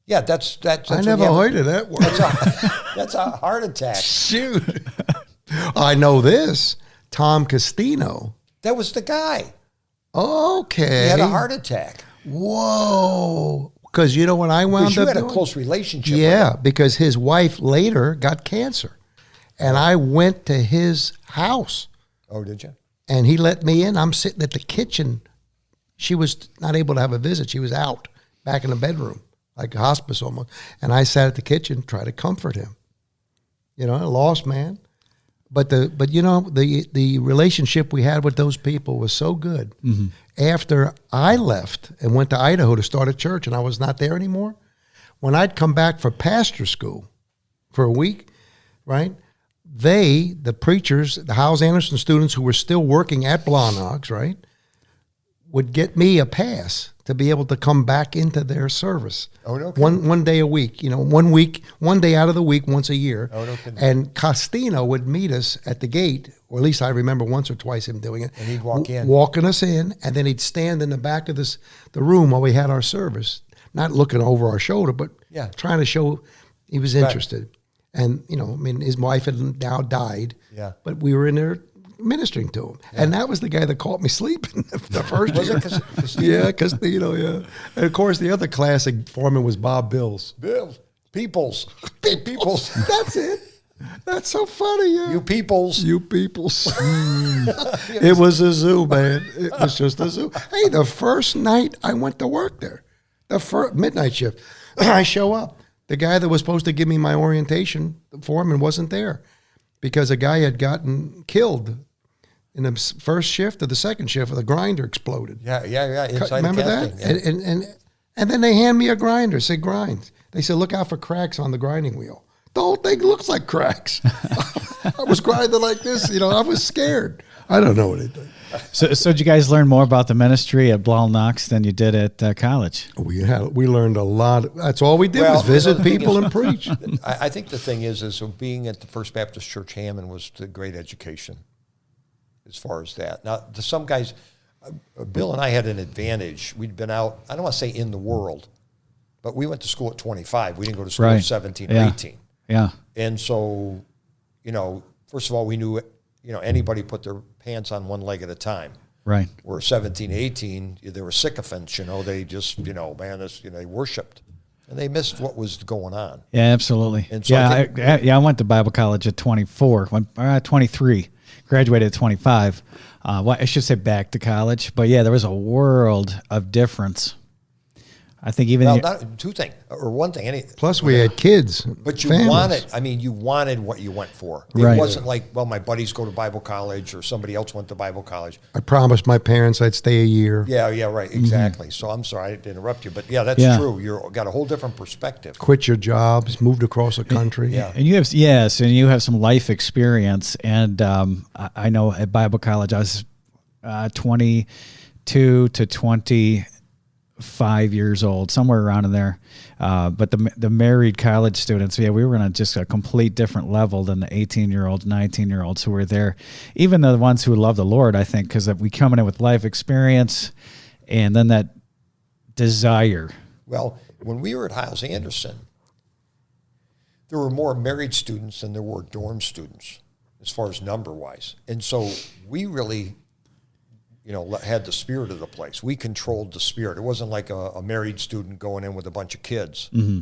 Yeah, that's I never heard of that word. That's a heart attack. Shoot. I know this. Tom Castino. That was the guy. Okay. He had a heart attack. Whoa. Because you know what I wound up doing? You had a close relationship with him. Because his wife later got cancer. And I went to his house. Oh, did you? And he let me in. I'm sitting at the kitchen. She was not able to have a visit. She was out back in the bedroom, like a hospice almost. And I sat at the kitchen, tried to comfort him. A lost man. But the relationship we had with those people was so good. Mm-hmm. After I left and went to Idaho to start a church, and I was not there anymore, when I'd come back for pastor school for a week, right? The preachers, the Howes Anderson students who were still working at Blawnox, right, would get me a pass to be able to come back into their service. Oh, no kidding. One day a week, 1 day out of the week, once a year. Oh, no kidding. And Costino would meet us at the gate, or at least I remember once or twice him doing it. And he'd walk in. Walking us in, and then he'd stand in the back of the room while we had our service, not looking over our shoulder, but trying to show he was interested. Right. And, his wife had now died, but we were in there ministering to him. Yeah. And that was the guy that caught me sleeping the first year. Was it Costino? Costino, yeah. And of course, the other classic foreman was Bob Bills. Peoples. That's it. That's so funny, yeah. You peoples. It was a zoo, man. It was just a zoo. Hey, the first night I went to work there, the first midnight shift, I show up. The guy that was supposed to give me my orientation, the foreman, wasn't there because a guy had gotten killed in the first shift or the second shift, the grinder exploded. Yeah. Inside remember casting, that? And then they hand me a grinder, say grind. They said, look out for cracks on the grinding wheel. The whole thing looks like cracks. I was grinding like this, I was scared. I don't know anything. So did you guys learn more about the ministry at Blawnox than you did at college? We learned a lot. That's all we did was visit people and preach. I think the thing is being at the First Baptist Church Hammond was the great education as far as that. Now, to some guys, Bill and I had an advantage. We'd been out, I don't want to say in the world, but we went to school at 25. We didn't go to school at 17 or 18. Yeah. And so, first of all, we knew, anybody put their pants on one leg at a time. Right. Where 17, 18, they were sycophants, they just, they worshiped. And they missed what was going on. Yeah, absolutely. And so I went to Bible college at 23. Graduated at 25. I should say back to college. But, there was a world of difference. I think even one thing. Plus, we had kids. But you families. wanted what you went for. It wasn't like, my buddies go to Bible college or somebody else went to Bible college. I promised my parents I'd stay a year. Yeah, right, exactly. Mm-hmm. So I'm sorry I didn't interrupt you, but that's true. You've got a whole different perspective. Quit your jobs, moved across the country. And you have some life experience. And I know at Bible college I was 22 to 25 years old, somewhere around in there. But the married college students, we were on just a complete different level than the 18-year-olds, 19-year-olds who were there. Even the ones who love the Lord, I think, because we come in with life experience and then that desire. Well, when we were at Howes Anderson, there were more married students than there were dorm students as far as number-wise. And so we really had the spirit of the place. We controlled the spirit. It wasn't like a married student going in with a bunch of kids. Mm-hmm.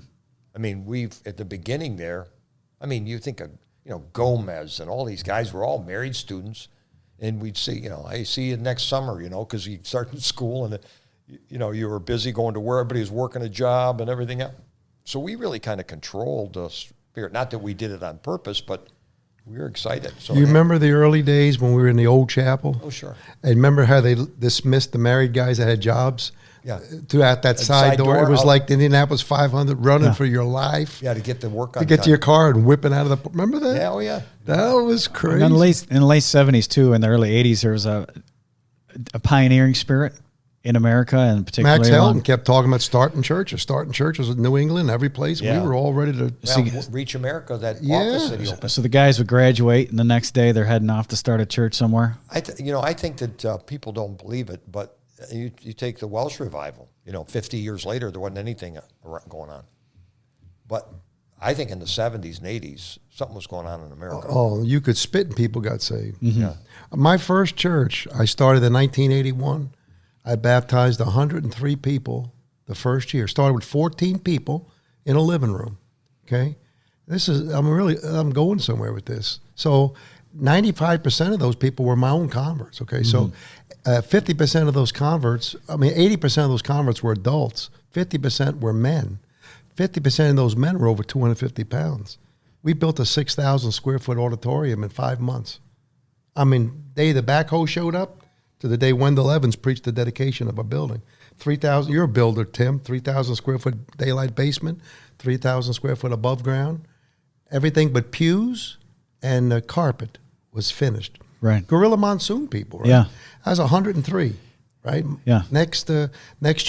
I mean, at the beginning there, you think of, Gomez and all these guys were all married students. And we'd see, hey, see you next summer, because you started school and, you were busy going to where everybody was working a job and everything else. So we really kind of controlled the spirit. Not that we did it on purpose, but we were excited. So you remember the early days when we were in the old chapel? Oh, sure. And remember how they dismissed the married guys that had jobs? Yeah. Throughout that side door. It was like the Indianapolis 500 running for your life. Yeah, to get the work on to get to your car and whipping out of the... Remember that? Yeah, oh, yeah. That was crazy. In the late 70s, too, in the early 80s, there was a pioneering spirit in America, and particularly Max Helton kept talking about starting churches in New England, every place. Yeah. We were all ready to reach America. That office that he opened. So the guys would graduate, and the next day they're heading off to start a church somewhere. I think that people don't believe it, but you take the Welsh revival. 50 years later, there wasn't anything going on. But I think in the 70s and 80s, something was going on in America. Oh, you could spit and people got saved. Mm-hmm. Yeah. My first church, I started in 1981. I baptized 103 people the first year. Started with 14 people in a living room. Okay, I'm going somewhere with this. So 95% of those people were my own converts. Okay, so 50% of those converts, 80% of those converts were adults. 50% were men. 50% of those men were over 250 pounds. We built a 6,000 square foot auditorium in 5 months. I mean, day the backhoe showed up to the day Wendell Evans preached the dedication of a building. 3,000, you're a builder, Tim, 3,000 square foot daylight basement, 3,000 square foot above ground. Everything but pews and carpet was finished. Right. Gorilla Monsoon people, right? Yeah. I was 103, right? Yeah. Next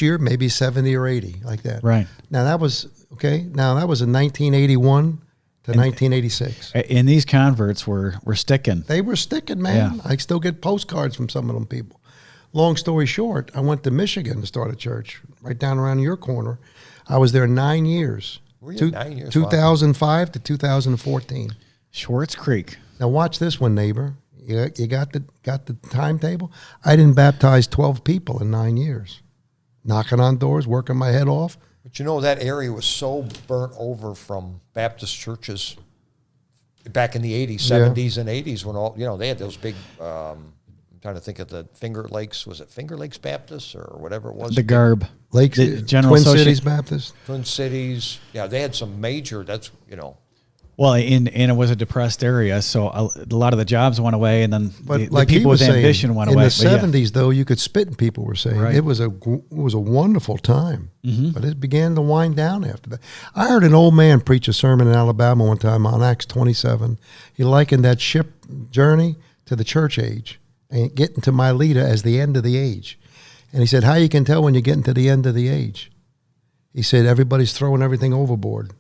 year, maybe 70 or 80, like that. Right. Now, that was in 1981 to 1986. And these converts were sticking. They were sticking, man. Yeah. I still get postcards from some of them people. Long story short, I went to Michigan to start a church right down around your corner. I was there 9 years. Were you 9 years? 2005 to 2014. Schwartz Creek. Now watch this one, neighbor. You got the timetable? I didn't baptize 12 people in 9 years. Knocking on doors, working my head off. But you know, that area was so burnt over from Baptist churches back in the 80s, 70s, and 80s when all, they had those big, I'm trying to think of the Finger Lakes. Was it Finger Lakes Baptist or whatever it was? The Garb. Lakes, General Twin Cities Baptist. Twin Cities. Yeah, they had some major, Well, and it was a depressed area, so a lot of the jobs went away, and then But the people with ambition went away. In the 70s, though, you could spit, and people were saying. Right. It was a wonderful time, Mm-hmm. but it began to wind down after that. I heard an old man preach a sermon in Alabama one time on Acts 27. He likened that ship journey to the church age and getting to Mileta as the end of the age. And he said, how you can tell when you're getting to the end of the age? He said, everybody's throwing everything overboard.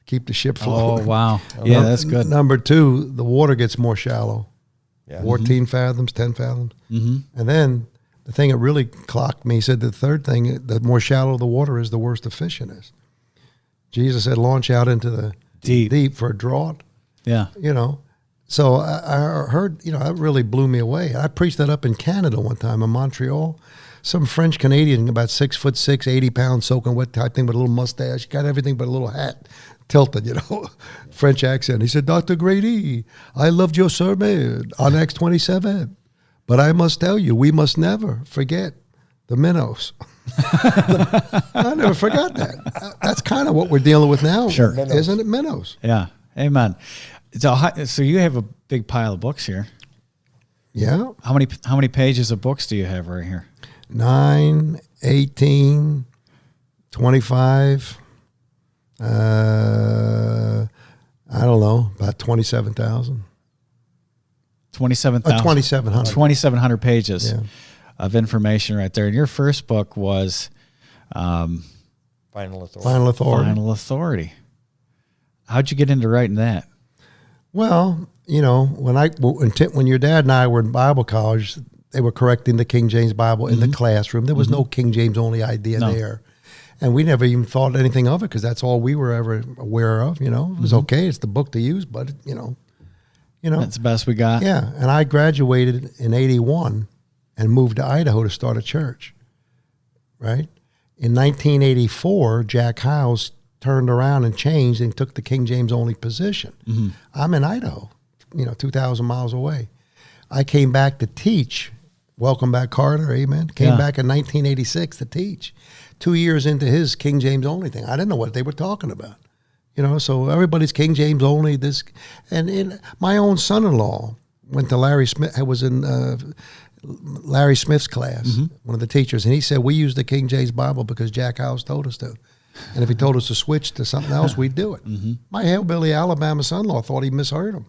Keep the ship floating. Oh, wow. Yeah, that's good. Number two, the water gets more shallow. Yeah. 14 fathoms, 10 fathoms. Mm-hmm. And then the thing that really clocked me, he said the third thing, the more shallow the water is, the worse the fishing is. Jesus said, launch out into the deep for a draught. Yeah. So I heard, that really blew me away. I preached that up in Canada one time in Montreal. Some French Canadian, about 6'6", 80 pounds, soaking wet type thing with a little mustache, got everything but a little hat. Tilted, French accent. He said, Dr. Grady, I loved your sermon on Acts 27, but I must tell you, we must never forget the minnows. I never forgot that. That's kind of what we're dealing with now, Sure. Isn't it, minnows? Yeah. Amen. So you have a big pile of books here. Yeah. How many pages of books do you have right here? 9, 18, 25. I don't know, about 27,000. 27,000. 2,700. 2,700 pages Yeah. of information right there. And your first book was Final Authority. Final Authority. Final Authority. How'd you get into writing that? Well, when your dad and I were in Bible college, they were correcting the King James Bible in the classroom. There was no King James only idea there. And we never even thought anything of it because that's all we were ever aware of, It was okay. It's the book to use, but, That's the best we got. Yeah. And I graduated in 81 and moved to Idaho to start a church, right? In 1984, Jack Howes turned around and changed and took the King James only position. Mm-hmm. I'm in Idaho, 2,000 miles away. I came back to teach. Welcome back, Carter. Amen. Came back in 1986 to teach. 2 years into his King James only thing. I didn't know what they were talking about. So everybody's King James only. And my own son-in-law went to Larry Smith. I was in Larry Smith's class, one of the teachers, and he said, we use the King James Bible because Jack Howes told us to. And if he told us to switch to something else, we'd do it. My hillbilly Alabama son-in-law thought he misheard him.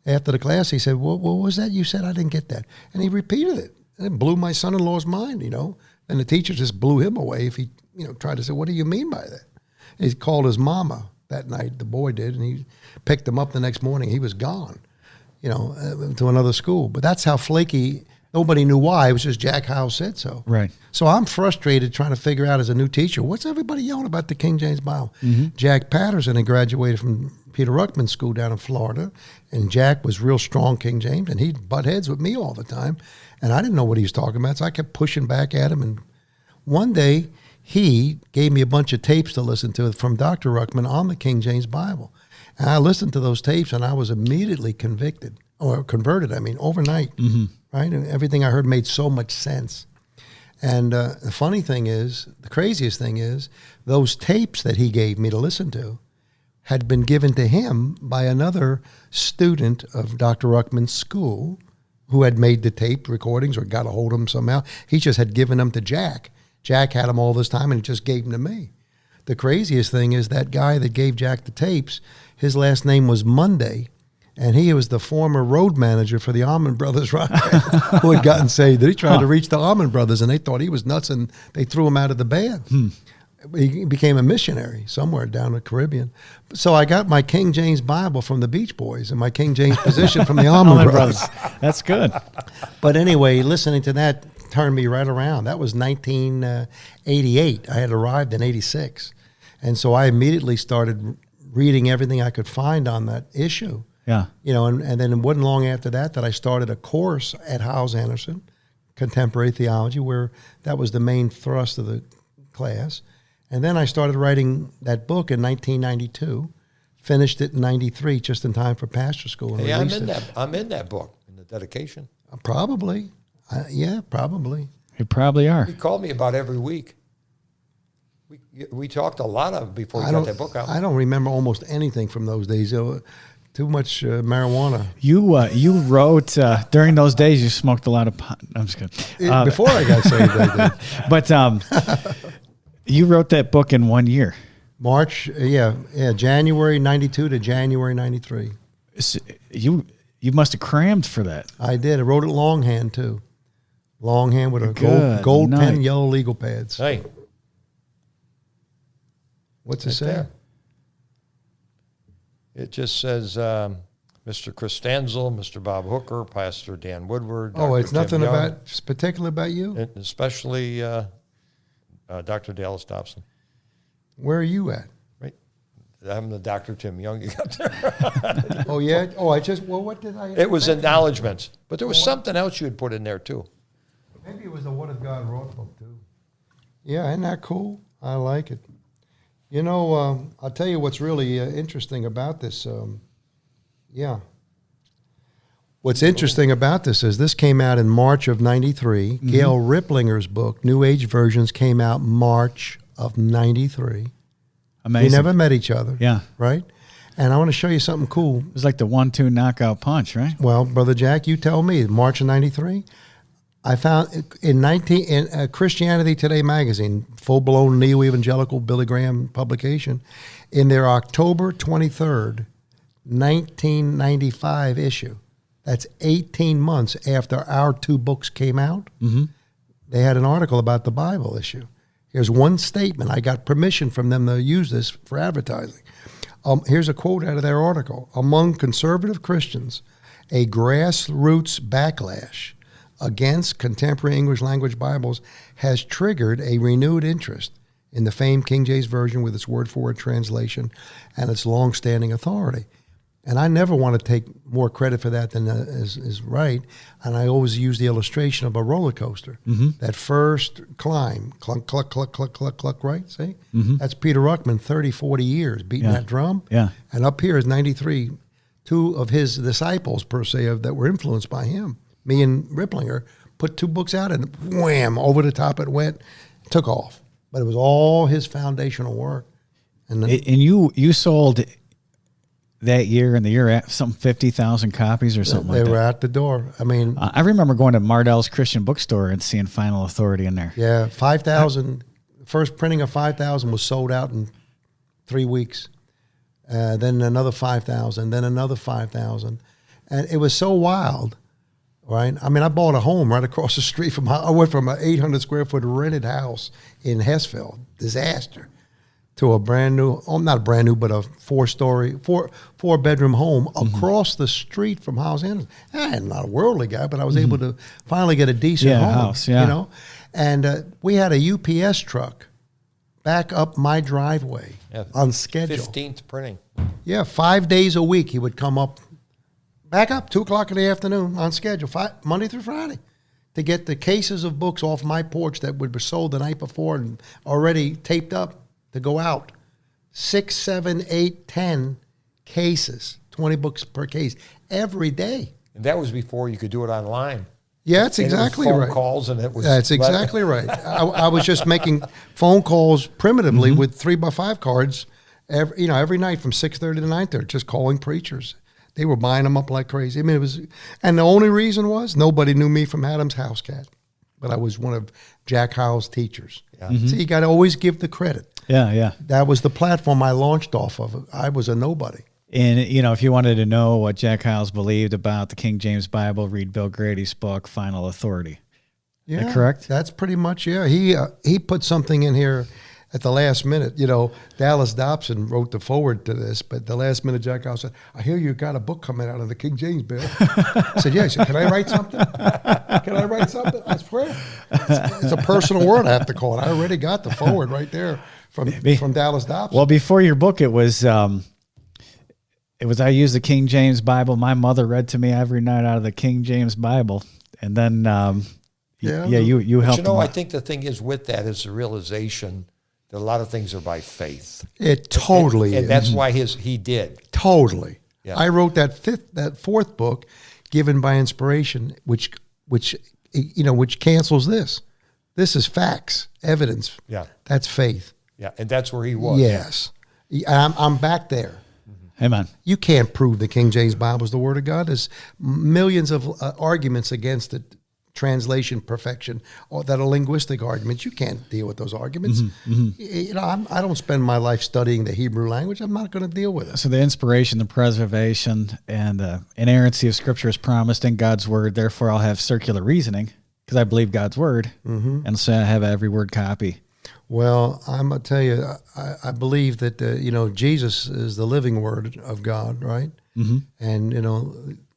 After the class, he said, what was that you said? I didn't get that. And he repeated it. And it blew my son-in-law's mind, And the teacher just blew him away if he, tried to say, what do you mean by that? He called his mama that night, the boy did, and he picked him up the next morning. He was gone, to another school. But that's how flaky, nobody knew why. It was just Jack Howes said so. Right. So I'm frustrated trying to figure out as a new teacher, what's everybody yelling about the King James Bible? Jack Patterson had graduated from Peter Ruckman School down in Florida, and Jack was real strong King James, and he'd butt heads with me all the time, and I didn't know what he was talking about, so I kept pushing back at him, and one day he gave me a bunch of tapes to listen to from Dr. Ruckman on the King James Bible, and I listened to those tapes, and I was immediately converted overnight, right? And everything I heard made so much sense. And the funny thing is, the craziest thing is, those tapes that he gave me to listen to had been given to him by another student of Dr. Ruckman's school who had made the tape recordings or got a hold of them somehow. He just had given them to Jack. Jack had them all this time, and he just gave them to me. The craziest thing is that guy that gave Jack the tapes, his last name was Monday, and he was the former road manager for the Allman Brothers rock band who had gotten saved. He tried to reach the Allman Brothers, and they thought he was nuts, and they threw him out of the band. He became a missionary somewhere down the Caribbean. So I got my King James Bible from the Beach Boys and my King James position from the Allman Brothers. That's good. But anyway, listening to that turned me right around. That was 1988. I had arrived in 86. And so I immediately started reading everything I could find on that issue. Yeah. And then it wasn't long after that I started a course at Howes Anderson, Contemporary Theology, where that was the main thrust of the class. And then I started writing that book in 1992, finished it in 93, just in time for pastor school. Hey, I'm in that book, in the dedication. Probably. Yeah, probably. You probably are. He called me about every week. We talked a lot before we got that book out. I don't remember almost anything from those days. Too much marijuana. You wrote, during those days, you smoked a lot of pot. I'm just kidding. Before I got saved, I did. But you wrote that book in 1 year. March, January 92 to January 93. So you must have crammed for that. I did. I wrote it longhand, too. Longhand with a gold pen, yellow legal pads. Hey. What's it say? There. It just says Mr. Chris Stanzel, Mr. Bob Hooker, Pastor Dan Woodward. Oh, Dr. it's Tim nothing Young, particular about you? and especially Dr. Dallas Dobson. Where are you at? Right. I'm the Dr. Tim Young you got there. Oh, yeah? Oh, what did I... It was acknowledgments. But there was something else you had put in there, too. Maybe it was the Hath God Wrought book, too. Yeah, isn't that cool? I like it. You know, I'll tell you what's really interesting about this. What's interesting about this is this came out in March of 93. Mm-hmm. Gail Riplinger's book, New Age Versions, came out March of 93. Amazing. We never met each other. Yeah. Right? And I want to show you something cool. It was like the 1-2 knockout punch, right? Well, Brother Jack, you tell me, March of 93, I found in Christianity Today magazine, full-blown neo-evangelical Billy Graham publication, in their October 23rd, 1995 issue, that's 18 months after our two books came out, they had an article about the Bible issue. Here's one statement. I got permission from them to use this for advertising. Here's a quote out of their article. Among conservative Christians, a grassroots backlash against contemporary English language Bibles has triggered a renewed interest in the famed King James Version with its word-for-word translation and its long-standing authority. And I never want to take more credit for that than is right. And I always use the illustration of a roller coaster. That first climb, clunk, cluck, cluck, cluck, cluck, cluck, right? See? That's Peter Ruckman, 30, 40 years beating that drum. Yeah. And up here is 93, two of his disciples, per se, that were influenced by him. Me and Riplinger put two books out, and wham, over the top it went, took off. But it was all his foundational work. And then, you sold that year and the year after some 50,000 copies or something like that. They were out the door. I mean, I remember going to Mardell's Christian Bookstore and seeing Final Authority in there. Yeah, 5,000. First printing of 5,000 was sold out in 3 weeks. Then another 5,000. Then another 5,000, and it was so wild. Right, I mean, I bought a home right across the street from. I went from an 800 square foot rented house in Hessville, disaster, to a brand new. Oh, not brand new, but a four bedroom home across the street from Howes Anderson. I'm not a worldly guy, but I was able to finally get a decent home. House, yeah. You know, and we had a UPS truck back up my driveway on schedule. 15th printing. Yeah, 5 days a week he would come up. Back up, 2 o'clock in the afternoon on schedule, Monday through Friday, to get the cases of books off my porch that would be sold the night before and already taped up to go out. 6, 7, 8, 10 cases, 20 books per case, every day. And that was before you could do it online. Yeah, that's exactly right. Phone calls, and it was. That's exactly right. I was just making phone calls primitively with 3x5 cards every night from 6:30 to 9:30, just calling preachers. They were buying them up like crazy. I mean, it was, and the only reason was nobody knew me from Adam's house cat, but I was one of Jack Howell's teachers. Yeah. So you got to always give the credit. Yeah. That was the platform I launched off of. I was a nobody. And, if you wanted to know what Jack Hyles believed about the King James Bible, read Bill Grady's book, Final Authority. Yeah, Is that correct? That's pretty much, yeah. He put something in here at the last minute. Dallas Dobson wrote the forward to this, but the last minute Jack Hyles said, I hear you got a book coming out of the King James, Bill. I said, yeah. He said, can I write something? Can I write something? I swear. It's a personal word I have to call it. I already got the forward right there from Dallas Dobson. Well, before your book, it was I used the King James Bible. My mother read to me every night out of the King James Bible. And then, you helped. I think the thing is with that is the realization that a lot of things are by faith. It totally and that's why he did. Totally. Yeah. I wrote that fourth book, Given by Inspiration, which cancels this. This is facts, evidence. Yeah. That's faith. Yeah, and that's where he was. Yes. I'm back there. Amen. You can't prove the King James Bible is the Word of God. There's millions of arguments against it, translation perfection, or that are linguistic arguments. You can't deal with those arguments. I don't spend my life studying the Hebrew language. I'm not going to deal with it. So the inspiration, the preservation, and the inerrancy of Scripture is promised in God's Word. Therefore, I'll have circular reasoning because I believe God's Word, and so I have every word copy. Well, I'm going to tell you, I believe that, Jesus is the living Word of God, right? Mm-hmm. And,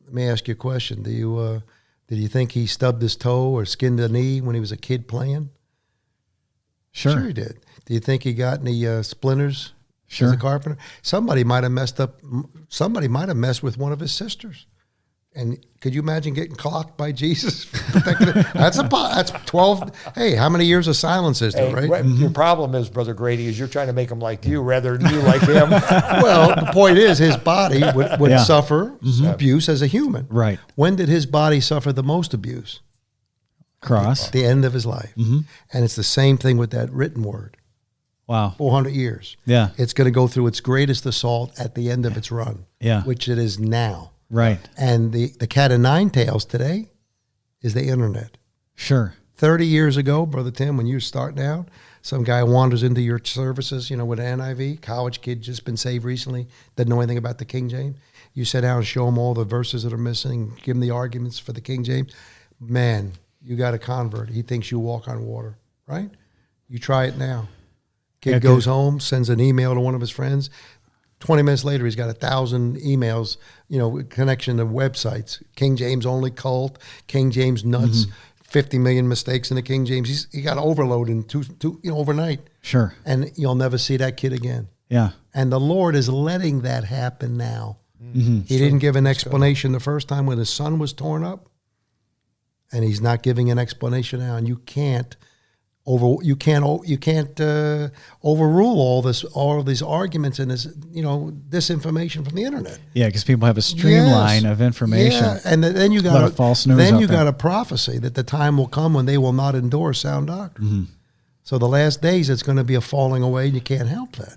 let me ask you a question. Did you think he stubbed his toe or skinned a knee when he was a kid playing? Sure he did. Do you think he got any splinters as a carpenter? Somebody might have messed up. Somebody might have messed with one of his sisters. And could you imagine getting clocked by Jesus? That's 12. Hey, how many years of silence is there, right? Your problem is, Brother Grady, is you're trying to make him like you rather than you like him. Well, the point is his body would suffer abuse as a human. Right. When did his body suffer the most abuse? Cross. At the end of his life. Mm-hmm. And it's the same thing with that written word. Wow. 400 years. Yeah. It's going to go through its greatest assault at the end of its run. Yeah. Which it is now. Right. And the cat of nine tails today is the internet. Sure. 30 years ago, Brother Tim, when you were starting out, some guy wanders into your services, with an NIV, college kid just been saved recently, doesn't know anything about the King James. You sit down and show him all the verses that are missing, give him the arguments for the King James. Man, you got a convert. He thinks you walk on water, right? You try it now. Kid goes home, sends an email to one of his friends. 20 minutes later, he's got 1,000 emails, connection to websites. King James only cult, King James nuts, 50 million mistakes in the King James. He got overload in two overnight. Sure. And you'll never see that kid again. Yeah. And the Lord is letting that happen now. Mm-hmm. He didn't give an explanation the first time when his son was torn up, and he's not giving an explanation now. And you can't overrule all of these arguments and this disinformation from the internet. Yeah, because people have a streamline of information. Yeah, and then you got false news. Then you got a prophecy that the time will come when they will not endure sound doctrine. Mm-hmm. So the last days, it's going to be a falling away, and you can't help that.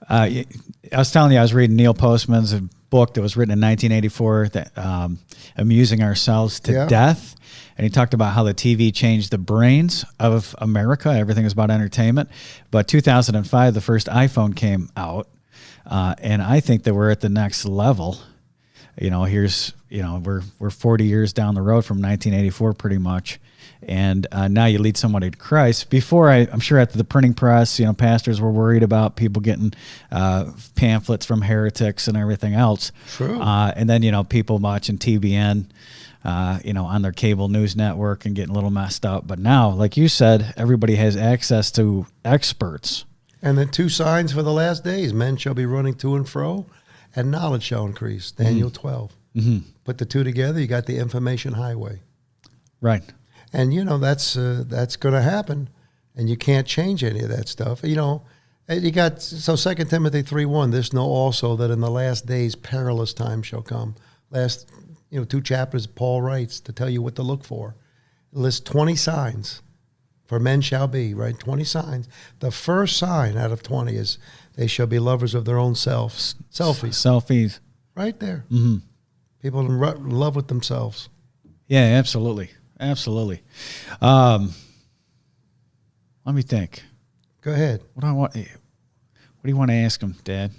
I was telling you, I was reading Neil Postman's book that was written in 1984, that Amusing Ourselves to Death. And he talked about how the TV changed the brains of America. Everything is about entertainment. But 2005, the first iPhone came out. And I think that we're at the next level. We're 40 years down the road from 1984 pretty much. And now you lead somebody to Christ. Before, I'm sure at the printing press, pastors were worried about people getting pamphlets from heretics and everything else. True. And then, people watching TBN, on their cable news network and getting a little messed up. But now, like you said, everybody has access to experts. And the two signs for the last days: men shall be running to and fro, and knowledge shall increase. Daniel 12. Mm-hmm. Put the two together, you got the information highway. Right. And that's going to happen, and you can't change any of that stuff. You got 2 Timothy 3:1. This know also that in the last days perilous times shall come. Last 2 chapters Paul writes to tell you what to look for. It lists 20 signs For men shall be, right? 20 signs. The first sign out of 20 is they shall be lovers of their own selves. Selfies. Right there. Mm-hmm. People in love with themselves. Yeah, absolutely. Absolutely. Let me think. Go ahead. What do you want to ask him, Dad?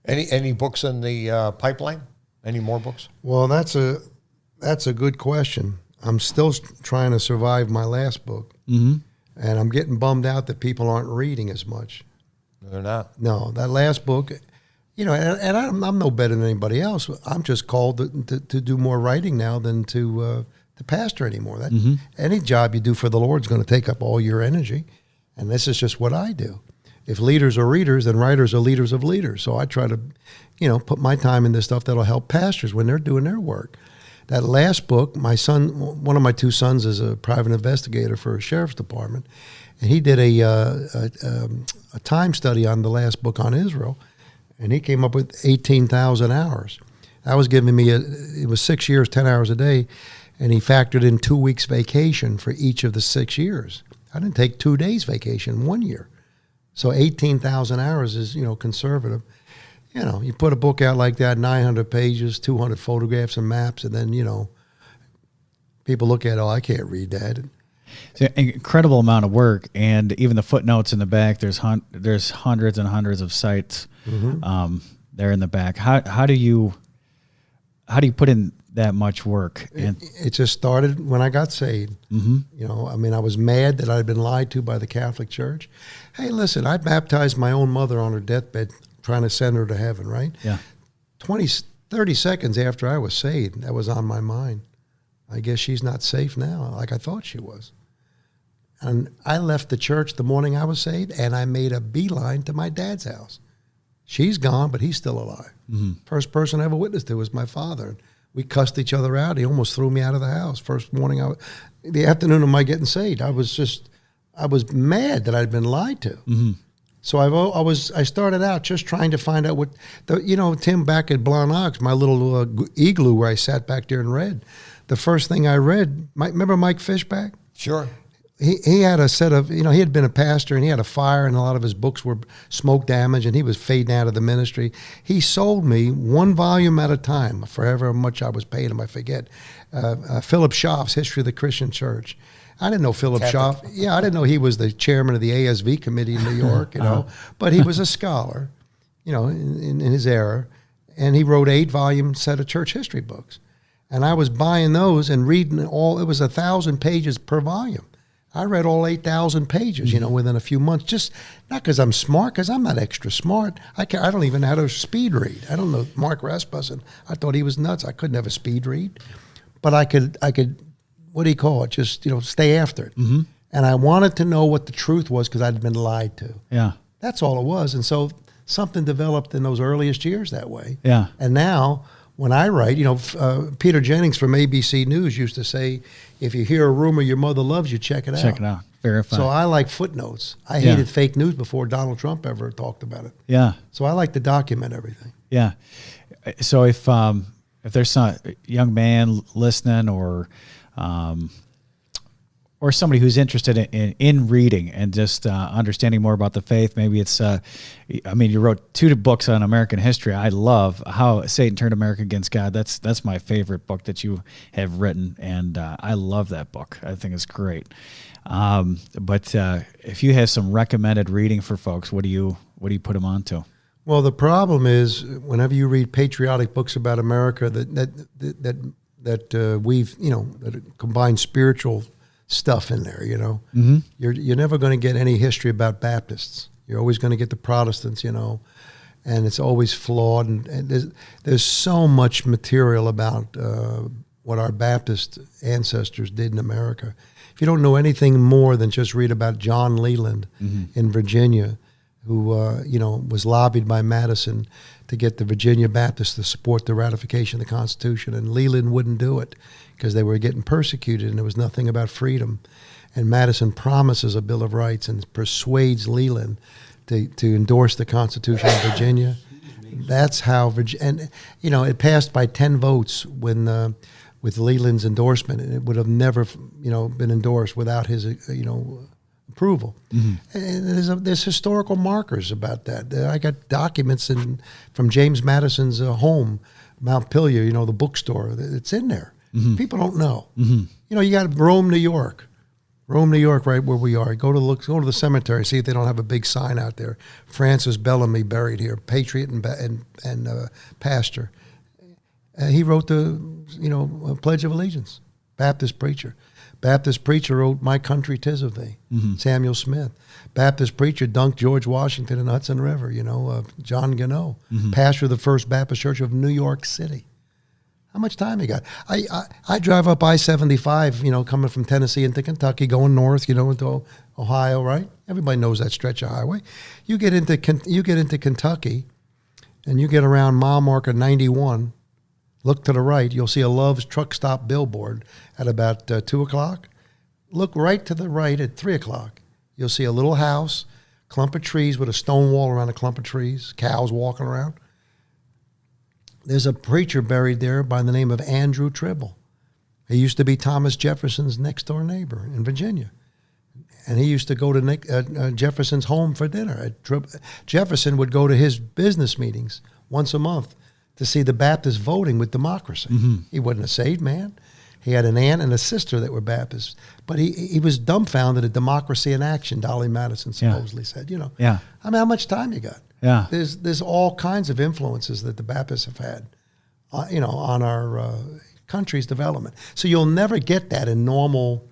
Any books in the pipeline? Any more books? Well, that's a good question. I'm still trying to survive my last book, and I'm getting bummed out that people aren't reading as much. No, they're not. No, that last book, and I'm no better than anybody else. I'm just called to do more writing now than to pastor anymore. Any job you do for the Lord is going to take up all your energy, and this is just what I do. If leaders are readers, then writers are leaders of leaders. So I try to, put my time into stuff that'll help pastors when they're doing their work. That last book, my son, one of my two sons is a private investigator for a sheriff's department, and he did a time study on the last book on Israel, and he came up with 18,000 hours. That was giving me, it was 6 years, 10 hours a day, and he factored in 2 weeks vacation for each of the 6 years. I didn't take 2 days vacation 1 year. So 18,000 hours is, conservative. You put a book out like that, 900 pages, 200 photographs and maps, and then, people look at it, I can't read that. It's an incredible amount of work, and even the footnotes in the back, there's hundreds and hundreds of sites there in the back. How do you put in that much work? And it just started when I got saved. I was mad that I'd been lied to by the Catholic Church. Hey, listen, I baptized my own mother on her deathbed trying to send her to heaven, right? Yeah. 30 seconds after I was saved, that was on my mind. I guess she's not safe now like I thought she was. And I left the church the morning I was saved, and I made a beeline to my dad's house. She's gone, but he's still alive. First person I ever witnessed to was my father. We cussed each other out. He almost threw me out of the house. First morning, the afternoon of my getting saved, I was mad that I'd been lied to. So I started out just trying to find out what, Tim, back at Blonde Ox, my little igloo where I sat back there and read. The first thing I read, remember Mike Fishback? Sure. He had a set of, he had been a pastor, and he had a fire, and a lot of his books were smoke damage, and he was fading out of the ministry. He sold me one volume at a time for however much I was paying him, I forget. Philip Schaff's History of the Christian Church. I didn't know Philip Schaff. Yeah, I didn't know he was the chairman of the ASV committee in New York, but he was a scholar, in his era, and he wrote 8-volume set of church history books. And I was buying those and reading it was 1,000 pages per volume. I read all 8,000 pages, within a few months. Just not because I'm smart, because I'm not extra smart. I don't even know how to speed read. I don't know Mark Rasmussen. I thought he was nuts. I couldn't have a speed read, but I could. What do you call it? Just stay after it. And I wanted to know what the truth was because I'd been lied to. Yeah, that's all it was. And so something developed in those earliest years that way. Yeah, and now. When I write, Peter Jennings from ABC News used to say, if you hear a rumor your mother loves you, check it out. Check it out. Verify. So I like footnotes. I hated fake news before Donald Trump ever talked about it. Yeah. So I like to document everything. Yeah. So if there's some young man listening or somebody who's interested in reading and just understanding more about the faith. Maybe it's, you wrote 2 books on American history. I love How Satan Turned America Against God. That's my favorite book that you have written, and I love that book. I think it's great. But if you have some recommended reading for folks, what do you put them on to? Well, the problem is whenever you read patriotic books about America that weave, that combine spiritual stuff in there, you're never going to get any history about Baptists. You're always going to get the Protestants, and it's always flawed. And there's so much material about what our Baptist ancestors did in America. If you don't know anything more than just read about John Leland in Virginia, who was lobbied by Madison to get the Virginia Baptists to support the ratification of the Constitution, and Leland wouldn't do it because they were getting persecuted and there was nothing about freedom. And Madison promises a Bill of Rights and persuades Leland to endorse the Constitution of Virginia. That's how Virginia, and it passed by 10 votes when with Leland's endorsement, and it would have never, been endorsed without his, approval. And there's historical markers about that. I got documents from James Madison's home, Mount Pillier, the bookstore. It's in there. People don't know. You got Rome, New York, right where we are. Go to the cemetery, see if they don't have a big sign out there. Francis Bellamy buried here, patriot and pastor. He wrote the Pledge of Allegiance. Baptist preacher. Baptist preacher wrote "My Country 'Tis of Thee." Samuel Smith. Baptist preacher dunked George Washington in the Hudson River. John Gannot, pastor of the First Baptist Church of New York City. How much time you got? I drive up I-75, coming from Tennessee into Kentucky, going north, into Ohio, right? Everybody knows that stretch of highway. You get into Kentucky, and you get around mile marker 91. Look to the right, you'll see a Love's truck stop billboard at about 2 o'clock. Look right to the right at 3 o'clock. You'll see a little house, clump of trees with a stone wall around a clump of trees, cows walking around. There's a preacher buried there by the name of Andrew Tribble. He used to be Thomas Jefferson's next-door neighbor in Virginia. And he used to go to Jefferson's home for dinner. Jefferson would go to his business meetings once a month to see the Baptists voting with democracy. He wasn't a saved man. He had an aunt and a sister that were Baptists. But he was dumbfounded at democracy in action, Dolly Madison supposedly said. Yeah. I mean, how much time you got? Yeah. There's all kinds of influences that the Baptists have had, on our country's development. So you'll never get that in normal...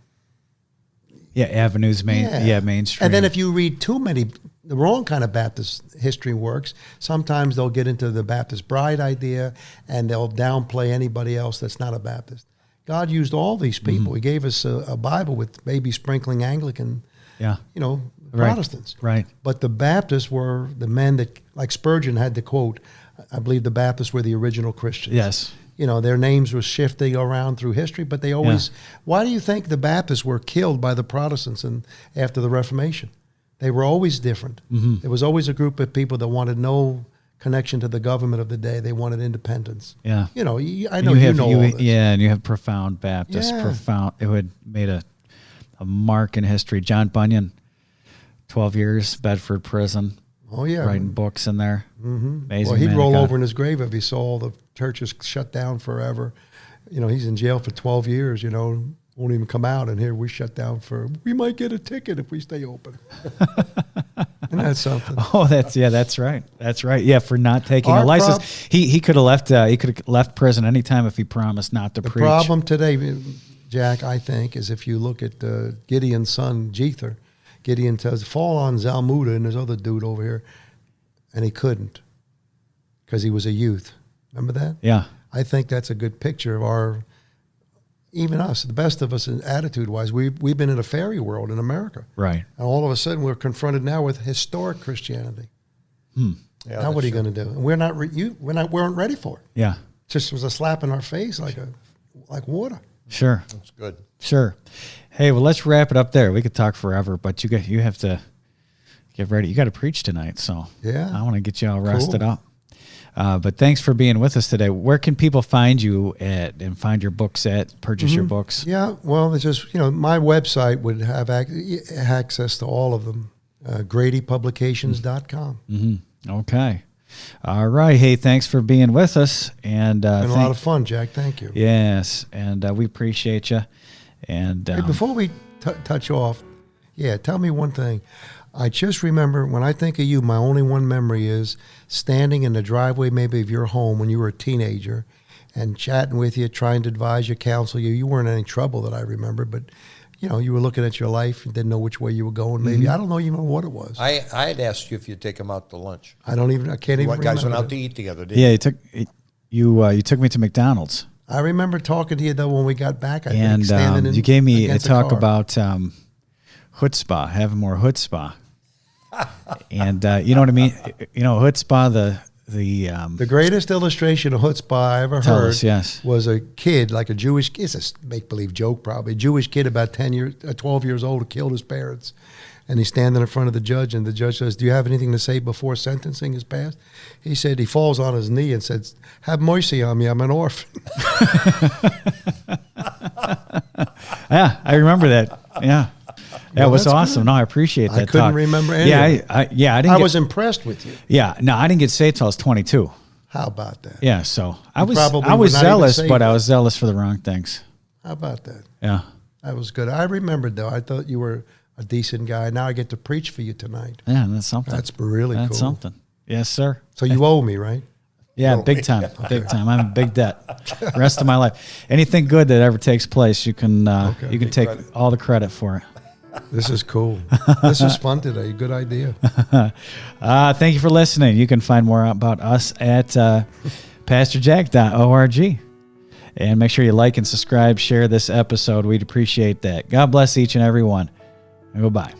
avenues, mainstream. And then if you read too many, the wrong kind of Baptist history works, sometimes they'll get into the Baptist bride idea and they'll downplay anybody else that's not a Baptist. God used all these people. He gave us a Bible with maybe sprinkling Anglican, Protestants. Right. But the Baptists were the men that, like Spurgeon had the quote, I believe the Baptists were the original Christians. Yes. Their names were shifting around through history, but they always... Yeah. Why do you think the Baptists were killed by the Protestants after the Reformation? They were always different. There was always a group of people that wanted no connection to the government of the day. They wanted independence. Yeah. I know you know all this. Yeah, and you have profound Baptists. Yeah. It would made a mark in history. John Bunyan, 12 years, Bedford prison. Oh, yeah. Writing books in there. Amazing. Well, he'd man roll over in his grave if he saw all the churches shut down forever. He's in jail for 12 years, won't even come out. And here we shut down we might get a ticket if we stay open. Isn't that something? Oh, that's right. That's right. Yeah, for not taking a license. He could have left prison anytime if he promised not to preach. The problem today, Jack, I think, is if you look at Gideon's son, Jether, Gideon says, fall on Zalmuda and this other dude over here. And he couldn't because he was a youth. Remember that? Yeah. I think that's a good picture of even us, the best of us attitude-wise. We've been in a fairy world in America. Right. And all of a sudden we're confronted now with historic Christianity. Yeah, now what are you going to do? And we weren't ready for it. Yeah. It just was a slap in our face like water. Sure. That's good. Sure. Hey, well, let's wrap it up there. We could talk forever, but you have to get ready. You got to preach tonight, so yeah, I want to get you all rested up. But thanks for being with us today. Where can people find you at and find your books purchase your books? Yeah, well, it's just, my website would have access to all of them, GradyPublications.com. Okay. All right. Hey, thanks for being with us. And been a lot of fun, Jack. Thank you. Yes, and we appreciate you. And hey, before we touch off, tell me one thing. I just remember when I think of you, my only one memory is standing in the driveway maybe of your home when you were a teenager and chatting with you, trying to advise you, counsel you. You weren't in any trouble that I remember, but you were looking at your life and didn't know which way you were going. Maybe I don't know even what it was. I had asked you if you'd take him out to lunch. I can't even remember. Guys went out to eat together, didn't you? You took me to McDonald's. I remember talking to you though when we got back. I think and standing you gave me a talk car. about chutzpah, having more chutzpah. And you know what I mean? Chutzpah, the greatest illustration of chutzpah I ever heard was a kid, like a Jewish kid. It's a make-believe joke probably. A Jewish kid about 12 years old who killed his parents. And he's standing in front of the judge, and the judge says, do you have anything to say before sentencing is passed? He said he falls on his knee and says, have mercy on me, I'm an orphan. Yeah, I remember that. Yeah. That Well, was that's awesome. good. No, I appreciate that. I couldn't talk. remember any Yeah, of it. I didn't. I get, was impressed with you. Yeah, no, I didn't get saved till I was 22. How about that? Yeah, so I was probably I was were not even zealous, saved but I yet. was zealous for the wrong things. How about that? Yeah. That was good. I remembered, though. I thought you were a decent guy. Now I get to preach for you tonight. Yeah, that's something. That's really That's cool. something. Yes, sir. So you owe me, right? Yeah, big time. Big time. I'm in big debt. Rest of my life. Anything good that ever takes place, you can take all the credit for it. This is cool. This is fun today. Good idea. Thank you for listening. You can find more about us at pastorjack.org. And make sure you like and subscribe, share this episode. We'd appreciate that. God bless each and every one. And goodbye.